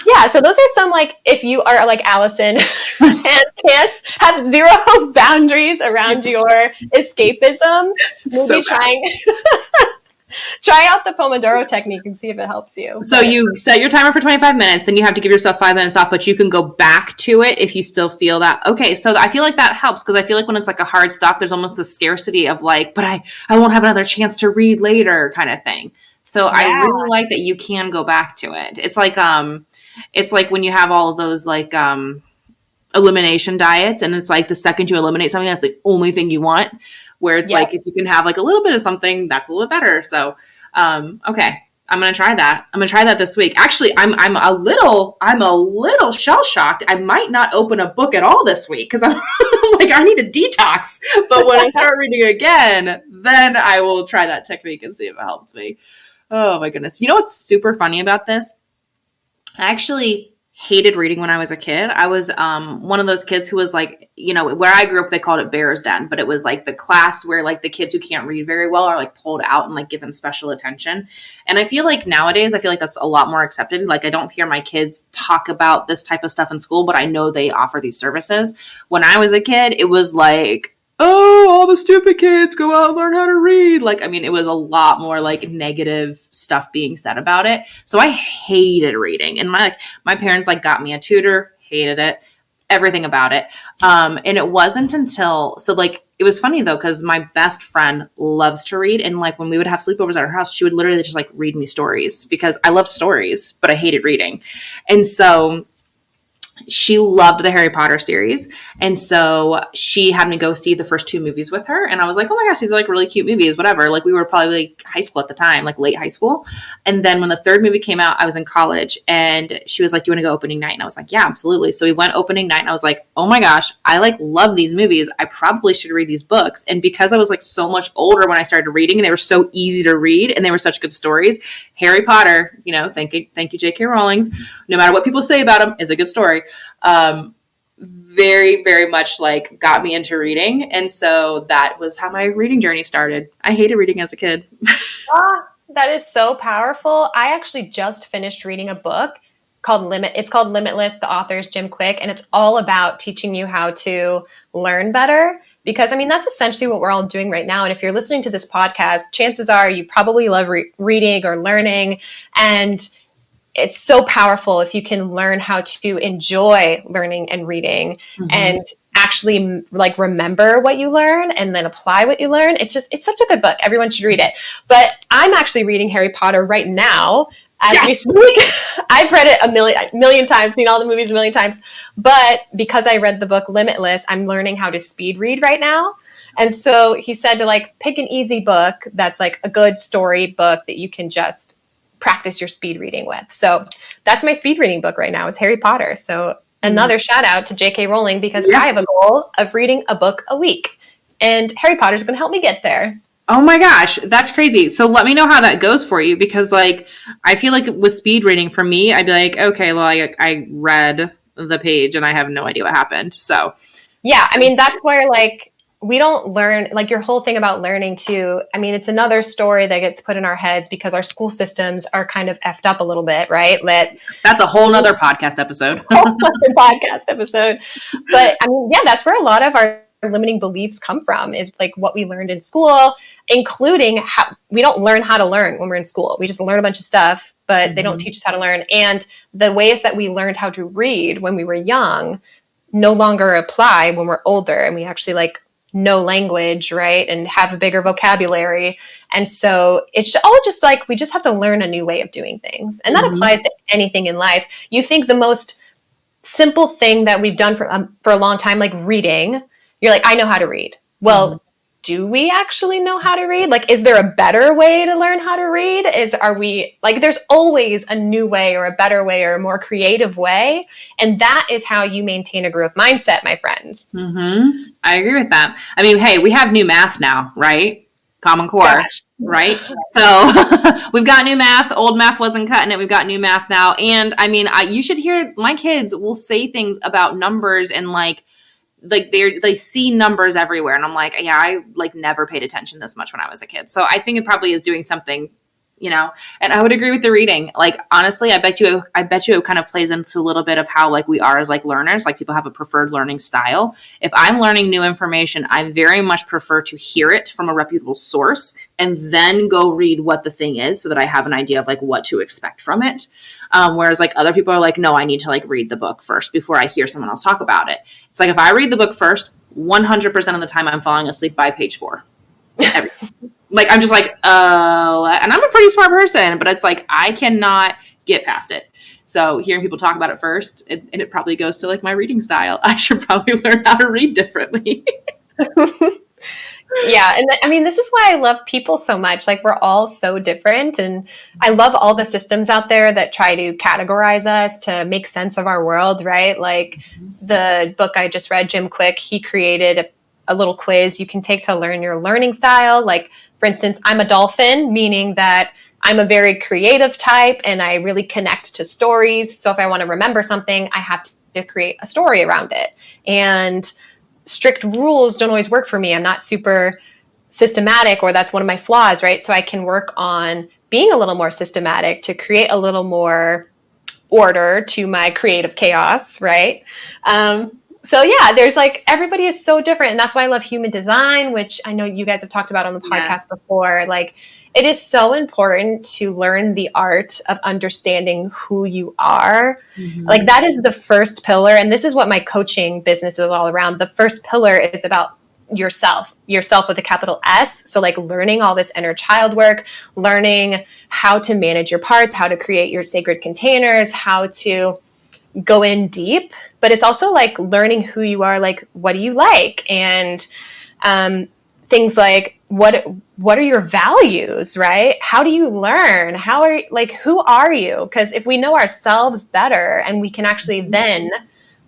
yeah, so those are some, like, if you are like Allison and can't have zero boundaries around your escapism, maybe try out the Pomodoro technique and see if it helps you. So you set your timer for 25 minutes, then you have to give yourself 5 minutes off, but you can go back to it if you still feel that. Okay, so I feel like that helps because I feel like when it's like a hard stop, there's almost a scarcity of like, but I won't have another chance to read later kind of thing. So yeah. I really like that you can go back to it. It's like when you have all of those like elimination diets. And it's like the second you eliminate something, that's the only thing you want, where it's like, if you can have like a little bit of something, that's a little bit better. So, okay. I'm going to try that. I'm going to try that this week. Actually, I'm a little shell shocked. I might not open a book at all this week because I'm like, I need a detox. But when I start reading again, then I will try that technique and see if it helps me. Oh my goodness. You know what's super funny about this? I actually hated reading when I was a kid. I was one of those kids who was like, you know, where I grew up, they called it Bear's Den, but it was like the class where like the kids who can't read very well are like pulled out and like given special attention. And I feel like nowadays, I feel like that's a lot more accepted. Like I don't hear my kids talk about this type of stuff in school, but I know they offer these services. When I was a kid, it was like, oh, all the stupid kids go out and learn how to read. Like, I mean, it was a lot more like negative stuff being said about it. So I hated reading. And my parents like got me a tutor, hated it, everything about it. And it wasn't until, so like, it was funny though, because my best friend loves to read. And like when we would have sleepovers at her house, she would literally just like read me stories because I loved stories, but I hated reading. And so she loved the Harry Potter series. And so she had me go see the first 2 movies with her. And I was like, oh my gosh, these are like really cute movies, whatever. Like we were probably like high school at the time, like late high school. And then when the 3rd movie came out, I was in college and she was like, do you want to go opening night? And I was like, yeah, absolutely. So we went opening night and I was like, oh my gosh, I like love these movies. I probably should read these books. And because I was like so much older when I started reading and they were so easy to read and they were such good stories, Harry Potter, you know, thank you, J.K. Rowling's, no matter what people say about him, is a good story. Very, very much like got me into reading. And so that was how my reading journey started. I hated reading as a kid. That is so powerful. I actually just finished reading a book called It's called Limitless. The author is Jim Quick, and it's all about teaching you how to learn better. Because I mean, that's essentially what we're all doing right now. And if you're listening to this podcast, chances are you probably love reading or learning. And it's so powerful if you can learn how to enjoy learning and reading and actually like remember what you learn and then apply what you learn. It's such a good book. Everyone should read it. But I'm actually reading Harry Potter right now. As we speak. I've read it a million times, seen all the movies a million times. But because I read the book Limitless, I'm learning how to speed read right now. And so he said to like pick an easy book that's like a good story book that you can just practice your speed reading with. So that's my speed reading book right now is Harry Potter. So another shout out to J.K. Rowling because I have a goal of reading a book a week and Harry Potter's going to help me get there. Oh my gosh, that's crazy. So let me know how that goes for you because like, I feel like with speed reading for me, I'd be like, okay, well, I read the page and I have no idea what happened. So yeah, I mean, that's where like, we don't learn, like your whole thing about learning too. I mean, it's another story that gets put in our heads because our school systems are kind of effed up a little bit, right? That's a whole nother podcast episode. But I mean, yeah, that's where a lot of our limiting beliefs come from is like what we learned in school, including how we don't learn how to learn when we're in school. We just learn a bunch of stuff, but they don't teach us how to learn. And the ways that we learned how to read when we were young no longer apply when we're older and we actually like know language, right? And have a bigger vocabulary. And so it's all just like, we just have to learn a new way of doing things. And that applies to anything in life. You think the most simple thing that we've done for a long time, like reading, you're like, I know how to read. Well, do we actually know how to read? Like, is there a better way to learn how to read? There's always a new way or a better way or a more creative way. And that is how you maintain a growth mindset, my friends. I agree with that. I mean, hey, we have new math now, right? Common Core, right? So we've got new math. Old math wasn't cutting it. We've got new math now. And I mean, you should hear my kids will say things about numbers and like they see numbers everywhere. And I'm like, yeah, I like never paid attention this much when I was a kid. So I think it probably is doing something, you know, and I would agree with the reading. Like, honestly, I bet you it kind of plays into a little bit of how like we are as like learners, like people have a preferred learning style. If I'm learning new information, I very much prefer to hear it from a reputable source and then go read what the thing is so that I have an idea of like what to expect from it. Whereas like other people are like, no, I need to like read the book first before I hear someone else talk about it. It's like, if I read the book first, 100% of the time I'm falling asleep by page 4. Like, I'm just like, oh, and I'm a pretty smart person, but it's like, I cannot get past it. So hearing people talk about it first, and it probably goes to like my reading style. I should probably learn how to read differently. Yeah. And I mean, this is why I love people so much. Like, we're all so different. And I love all the systems out there that try to categorize us to make sense of our world, right? Like the book I just read, Jim Quick, he created a little quiz you can take to learn your learning style. Like, for instance, I'm a dolphin, meaning that I'm a very creative type and I really connect to stories. So if I want to remember something, I have to create a story around it. And strict rules don't always work for me. I'm not super systematic, or that's one of my flaws, right? So I can work on being a little more systematic to create a little more order to my creative chaos, right? So yeah, there's like, everybody is so different. And that's why I love human design, which I know you guys have talked about on the podcast before. Like, it is so important to learn the art of understanding who you are. Mm-hmm. Like, that is the first pillar. And this is what my coaching business is all around. The first pillar is about yourself with a capital S. So like learning all this inner child work, learning how to manage your parts, how to create your sacred containers, how to go in deep. But it's also like learning who you are, like, what do you like? And things like, what are your values, right? How do you learn? Who are you? Because if we know ourselves better and we can actually then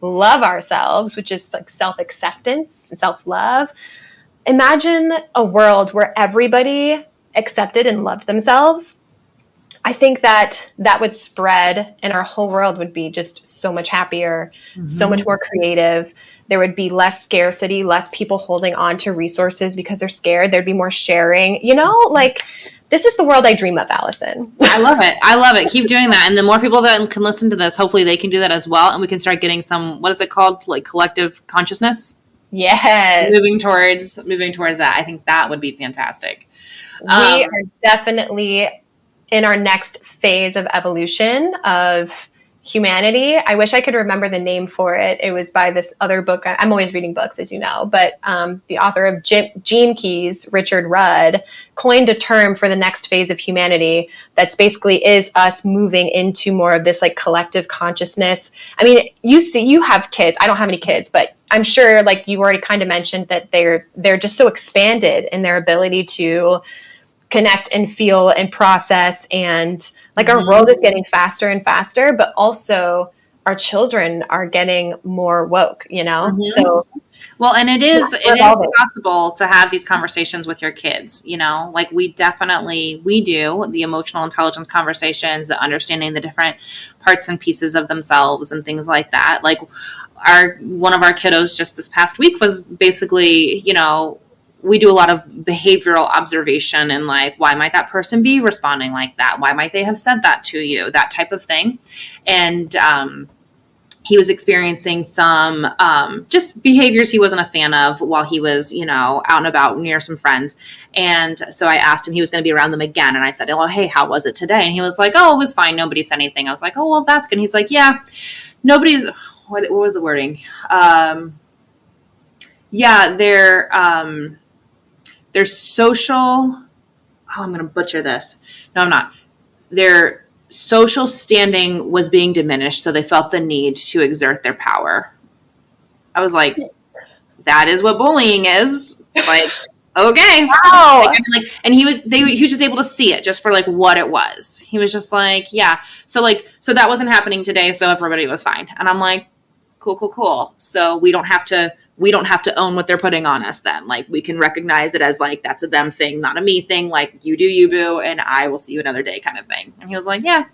love ourselves, which is like self-acceptance and self-love, imagine a world where everybody accepted and loved themselves. I think that would spread and our whole world would be just so much happier, so much more creative. There would be less scarcity, less people holding on to resources because they're scared. There'd be more sharing, like, this is the world I dream of, Allison. I love it. Keep doing that. And the more people that can listen to this, hopefully they can do that as well. And we can start getting some, what is it called? Like collective consciousness. Yes. Moving towards that. I think that would be fantastic. We are definitely in our next phase of evolution of humanity. I wish I could remember the name for it. It was by this other book. I'm always reading books, as you know, but the author of Gene Keys, Richard Rudd, coined a term for the next phase of humanity that's basically is us moving into more of this like collective consciousness. I mean, you have kids. I don't have any kids, but I'm sure, like you already kind of mentioned, that they're just so expanded in their ability to connect and feel and process, and like our world is getting faster and faster, but also our children are getting more woke, So well, and it is possible to have these conversations with your kids, like we do the emotional intelligence conversations, the understanding the different parts and pieces of themselves and things like that. Like one of our kiddos just this past week was basically, we do a lot of behavioral observation and like, why might that person be responding like that? Why might they have said that to you? That type of thing. And he was experiencing some just behaviors he wasn't a fan of while he was, out and about near some friends. And so I asked him, he was going to be around them again. And I said, oh, hey, how was it today? And he was like, oh, it was fine. Nobody said anything. I was like, oh, well, that's good. And he's like, yeah, nobody's, what was the wording? Their social, I'm going to butcher this. No, I'm not. Their social standing was being diminished, so they felt the need to exert their power. I was like, that is what bullying is. Like, okay. Wow. And he was just able to see it just for like what it was. He was just like, yeah. So that wasn't happening today, so everybody was fine. And I'm like, cool. So we don't have to own what they're putting on us then. Like, we can recognize it as like, that's a them thing, not a me thing. Like, you do you, boo, and I will see you another day kind of thing. And he was like, yeah,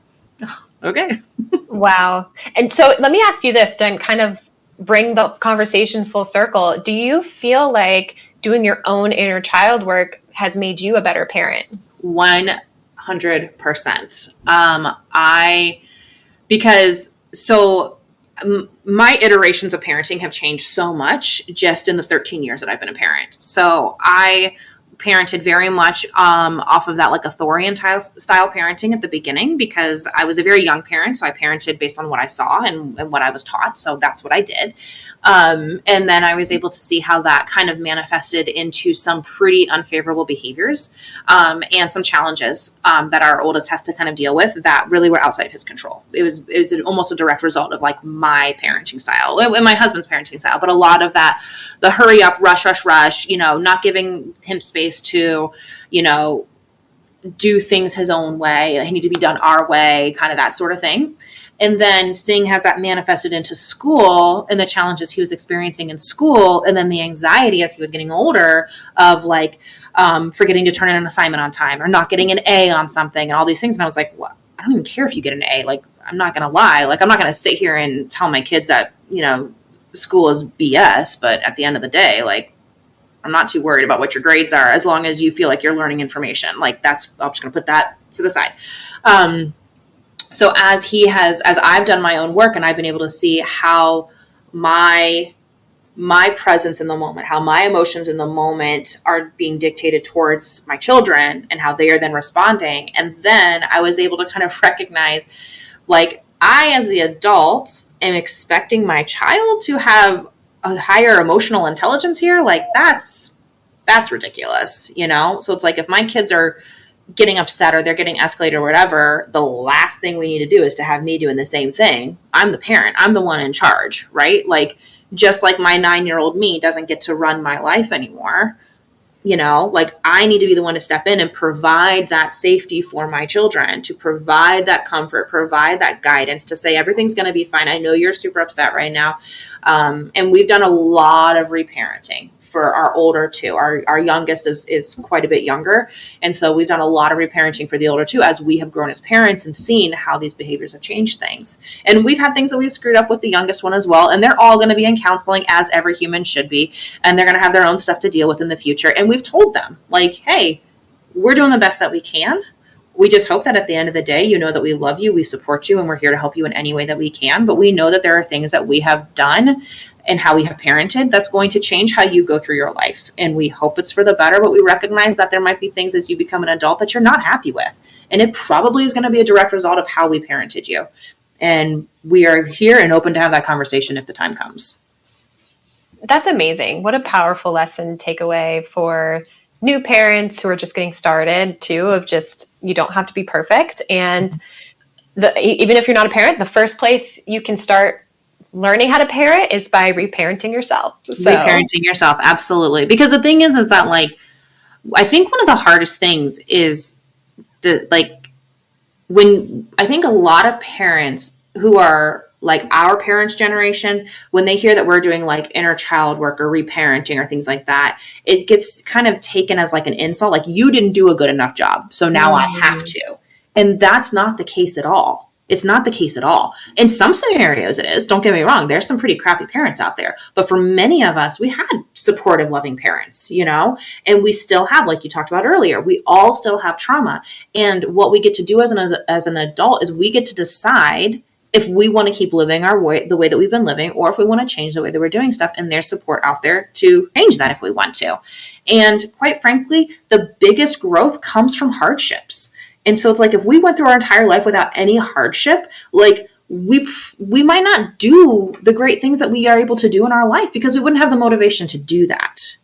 okay. Wow. And so let me ask you this to kind of bring the conversation full circle. Do you feel like doing your own inner child work has made you a better parent? 100%. My iterations of parenting have changed so much just in the 13 years that I've been a parent. So I parented very much off of that like authorian style parenting at the beginning, because I was a very young parent. So I parented based on what I saw and what I was taught. So that's what I did. And then I was able to see how that kind of manifested into some pretty unfavorable behaviors and some challenges that our oldest has to kind of deal with that really were outside of his control. It was almost a direct result of like my parenting style and my husband's parenting style. But a lot of that, the hurry up, rush, not giving him space to, do things his own way. They need to be done our way, kind of that sort of thing. And then seeing how that manifested into school and the challenges he was experiencing in school, and then the anxiety as he was getting older of like forgetting to turn in an assignment on time or not getting an A on something and all these things. And I was like, well, I don't even care if you get an A. Like, I'm not going to lie. Like, I'm not going to sit here and tell my kids that, school is BS. But at the end of the day, like, I'm not too worried about what your grades are as long as you feel like you're learning information. Like I'm just going to put that to the side. So as I've done my own work and I've been able to see how my presence in the moment, how my emotions in the moment are being dictated towards my children and how they are then responding. And then I was able to kind of recognize, like, I, as the adult, am expecting my child to have a higher emotional intelligence here. Like that's ridiculous, So it's like, if my kids are getting upset or they're getting escalated or whatever, the last thing we need to do is to have me doing the same thing. I'm the parent. I'm the one in charge, right? Like, just like my 9-year-old me doesn't get to run my life anymore, like I need to be the one to step in and provide that safety for my children, to provide that comfort, provide that guidance, to say everything's going to be fine. I know you're super upset right now. And we've done a lot of reparenting for our older two. Our youngest is quite a bit younger. And so we've done a lot of reparenting for the older two as we have grown as parents and seen how these behaviors have changed things. And we've had things that we've screwed up with the youngest one as well. And they're all going to be in counseling, as every human should be. And they're going to have their own stuff to deal with in the future. And we've told them, like, hey, we're doing the best that we can. We just hope that at the end of the day, that we love you, we support you, and we're here to help you in any way that we can. But we know that there are things that we have done and how we have parented that's going to change how you go through your life. And we hope it's for the better, but we recognize that there might be things as you become an adult that you're not happy with. And it probably is going to be a direct result of how we parented you. And we are here and open to have that conversation if the time comes. That's amazing. What a powerful lesson takeaway for new parents who are just getting started too, of just, you don't have to be perfect. And even if you're not a parent, the first place you can start learning how to parent is by reparenting yourself. Reparenting yourself. Absolutely. Because the thing is that, like, I think one of the hardest things is when I think a lot of parents who are like our parents' generation, when they hear that we're doing like inner child work or reparenting or things like that, it gets kind of taken as like an insult. Like, you didn't do a good enough job, so now I have to. And that's not the case at all. It's not the case at all. In some scenarios it is. Don't get me wrong. There's some pretty crappy parents out there. But for many of us, we had supportive, loving parents, and we still have, like you talked about earlier, we all still have trauma. And what we get to do as an adult is we get to decide if we want to keep living our way, the way that we've been living, or if we want to change the way that we're doing stuff. And there's support out there to change that if we want to. And quite frankly, the biggest growth comes from hardships. And so it's like, if we went through our entire life without any hardship, like we might not do the great things that we are able to do in our life because we wouldn't have the motivation to do that,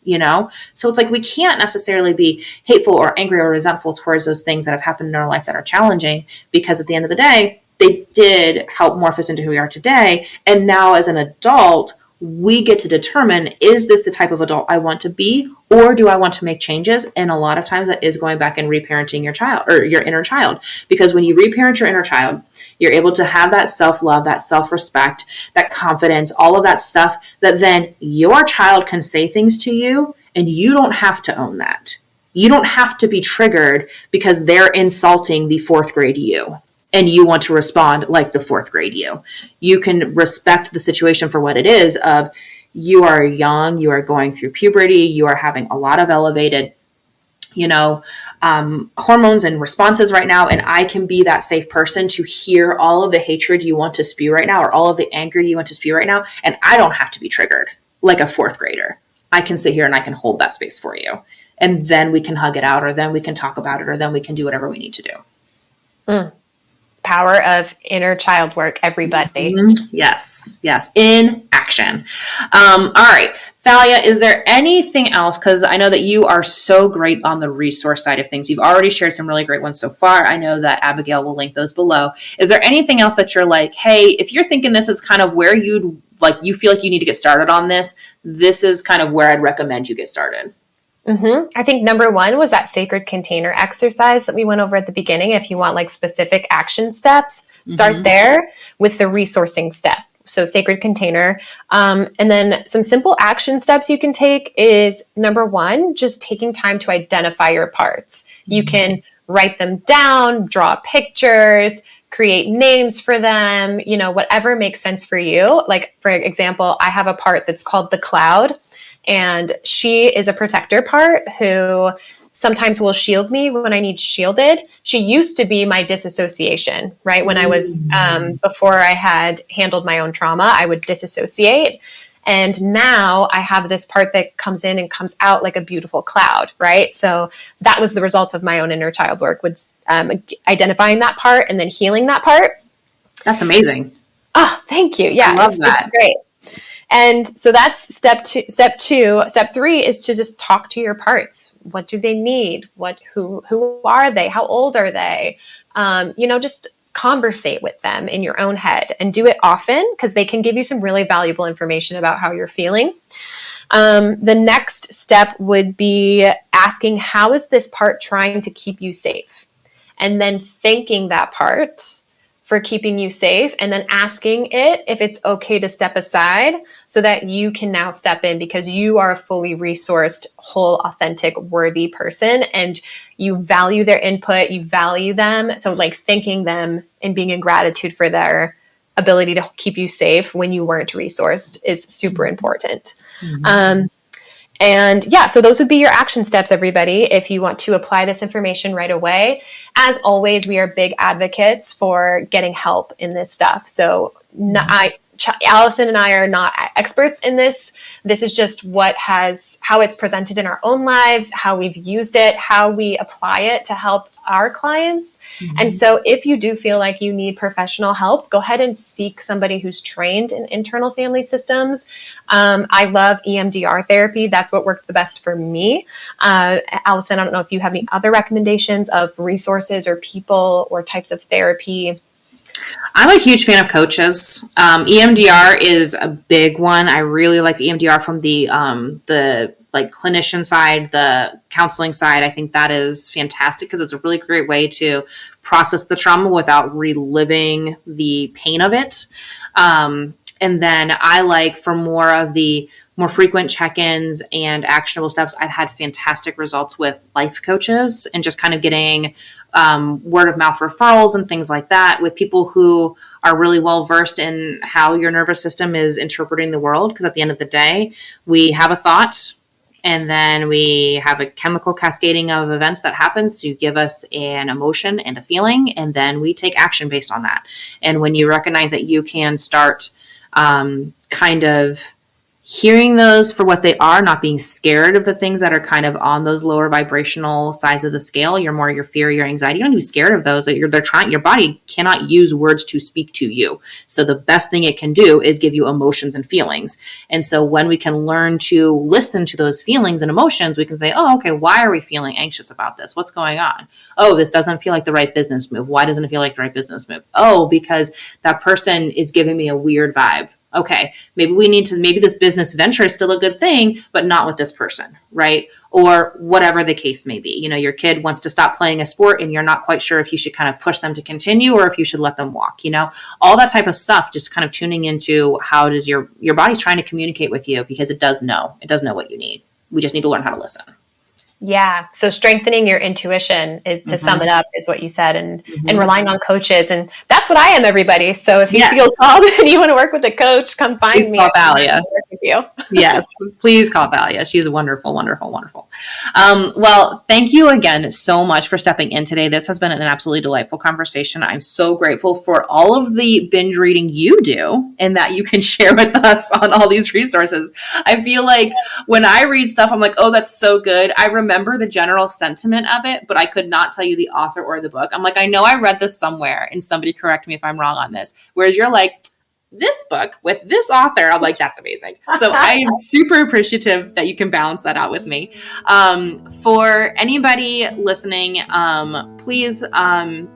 So it's like, we can't necessarily be hateful or angry or resentful towards those things that have happened in our life that are challenging, because at the end of the day, they did help morph us into who we are today. And now as an adult, we get to determine, is this the type of adult I want to be, or do I want to make changes? And a lot of times that is going back and reparenting your child or your inner child, because when you reparent your inner child, you're able to have that self-love, that self-respect, that confidence, all of that stuff, that then your child can say things to you and you don't have to own that. You don't have to be triggered because they're insulting the 4th grade you. And you want to respond like the 4th grade you. You can respect the situation for what it is of, you are young, you are going through puberty, you are having a lot of elevated, hormones and responses right now. And I can be that safe person to hear all of the hatred you want to spew right now, or all of the anger you want to spew right now. And I don't have to be triggered like a 4th grader. I can sit here and I can hold that space for you. and then we can hug it out, or then we can talk about it, or then we can do whatever we need to do. Power of inner child work, everybody. Yes. In action. All right. Thalia, is there anything else? Because I know that you are so great on the resource side of things. You've already shared some really great ones so far. I know that Abigail will link those below. Is there anything else that you're like, hey, if you're thinking this is kind of where you feel like you need to get started on this is kind of where I'd recommend you get started? I think number one was that sacred container exercise that we went over at the beginning. If you want like specific action steps, start there with the resourcing step. So sacred container. And then some simple action steps you can take is number one, just taking time to identify your parts. You can write them down, draw pictures, create names for them, whatever makes sense for you. Like, for example, I have a part that's called the cloud. And she is a protector part who sometimes will shield me when I need shielded. She used to be my disassociation, right? When I was, before I had handled my own trauma, I would disassociate. And now I have this part that comes in and comes out like a beautiful cloud, right? So that was the result of my own inner child work, was identifying that part and then healing that part. That's amazing. Oh, thank you. Yeah, I love that. It's great. And so that's step two. Step three is to just talk to your parts. What do they need? Who are they? How old are they? Just conversate with them in your own head, and do it often, because they can give you some really valuable information about how you're feeling. The next step would be asking, how is this part trying to keep you safe? And then thanking that part for keeping you safe, and then asking it if it's okay to step aside so that you can now step in, because you are a fully resourced, whole, authentic, worthy person, and you value their input, you value them. So like thanking them and being in gratitude for their ability to keep you safe when you weren't resourced is super important. And yeah, so those would be your action steps, everybody, if you want to apply this information right away. As always, we are big advocates for getting help in this stuff. So Allison and I are not experts in this. This is just how it's presented in our own lives, how we've used it, how we apply it to help our clients. And so if you do feel like you need professional help, go ahead and seek somebody who's trained in internal family systems. I love EMDR therapy. That's what worked the best for me. Allison, I don't know if you have any other recommendations of resources or people or types of therapy. I'm a huge fan of coaches. EMDR is a big one. I really like EMDR from the clinician side, the counseling side. I think that is fantastic because it's a really great way to process the trauma without reliving the pain of it. And then I like, for more of the more frequent check-ins and actionable steps, I've had fantastic results with life coaches and just kind of getting word of mouth referrals and things like that with people who are really well versed in how your nervous system is interpreting the world. Because at the end of the day, we have a thought, and then we have a chemical cascading of events that happens to give us an emotion and a feeling, and then we take action based on that. And when you recognize that you can start kind of hearing those for what they are, not being scared of the things that are kind of on those lower vibrational sides of the scale, your fear, your anxiety, you don't need to be scared of those. Your body cannot use words to speak to you. So the best thing it can do is give you emotions and feelings. And so when we can learn to listen to those feelings and emotions, we can say, oh, okay, why are we feeling anxious about this? What's going on? Oh, this doesn't feel like the right business move. Why doesn't it feel like the right business move? Oh, because that person is giving me a weird vibe. Okay, maybe this business venture is still a good thing, but not with this person, right? Or whatever the case may be. Your kid wants to stop playing a sport and you're not quite sure if you should kind of push them to continue or if you should let them walk, all that type of stuff, just kind of tuning into how does your body's trying to communicate with you, because it does know what you need. We just need to learn how to listen. Yeah. So strengthening your intuition is, to sum it up, is what you said, and relying on coaches. And that's what I am, everybody. So if you feel called and you want to work with a coach, come find me. Thalia. you. Yes, please call Thalia. She's wonderful, wonderful, wonderful. Well, thank you again so much for stepping in today. This has been an absolutely delightful conversation. I'm so grateful for all of the binge reading you do and that you can share with us on all these resources. I feel like when I read stuff, I'm like, oh, that's so good. I remember the general sentiment of it, but I could not tell you the author or the book. I'm like, I know I read this somewhere, and somebody correct me if I'm wrong on this. Whereas you're like, this book with this author, I'm like, that's amazing. So I am super appreciative that you can balance that out with me. For anybody listening, please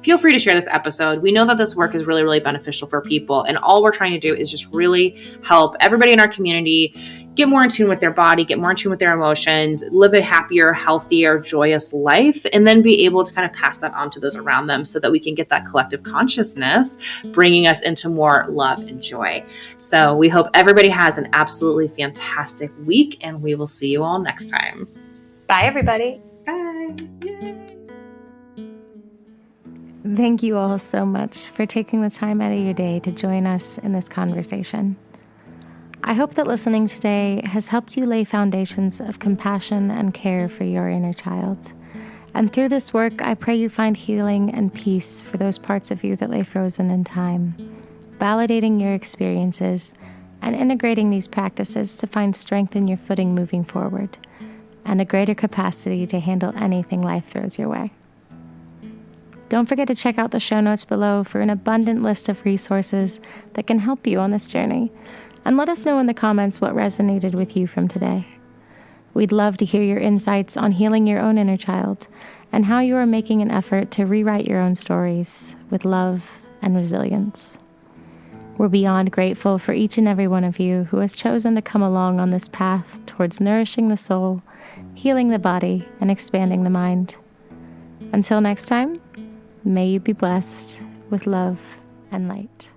feel free to share this episode. We know that this work is really, really beneficial for people. And all we're trying to do is just really help everybody in our community get more in tune with their body, get more in tune with their emotions, live a happier, healthier, joyous life, and then be able to kind of pass that on to those around them so that we can get that collective consciousness bringing us into more love and joy. So we hope everybody has an absolutely fantastic week, and we will see you all next time. Bye, everybody. Bye. Yay. Thank you all so much for taking the time out of your day to join us in this conversation. I hope that listening today has helped you lay foundations of compassion and care for your inner child. And through this work, I pray you find healing and peace for those parts of you that lay frozen in time, validating your experiences and integrating these practices to find strength in your footing moving forward and a greater capacity to handle anything life throws your way. Don't forget to check out the show notes below for an abundant list of resources that can help you on this journey. And let us know in the comments what resonated with you from today. We'd love to hear your insights on healing your own inner child and how you are making an effort to rewrite your own stories with love and resilience. We're beyond grateful for each and every one of you who has chosen to come along on this path towards nourishing the soul, healing the body, and expanding the mind. Until next time, may you be blessed with love and light.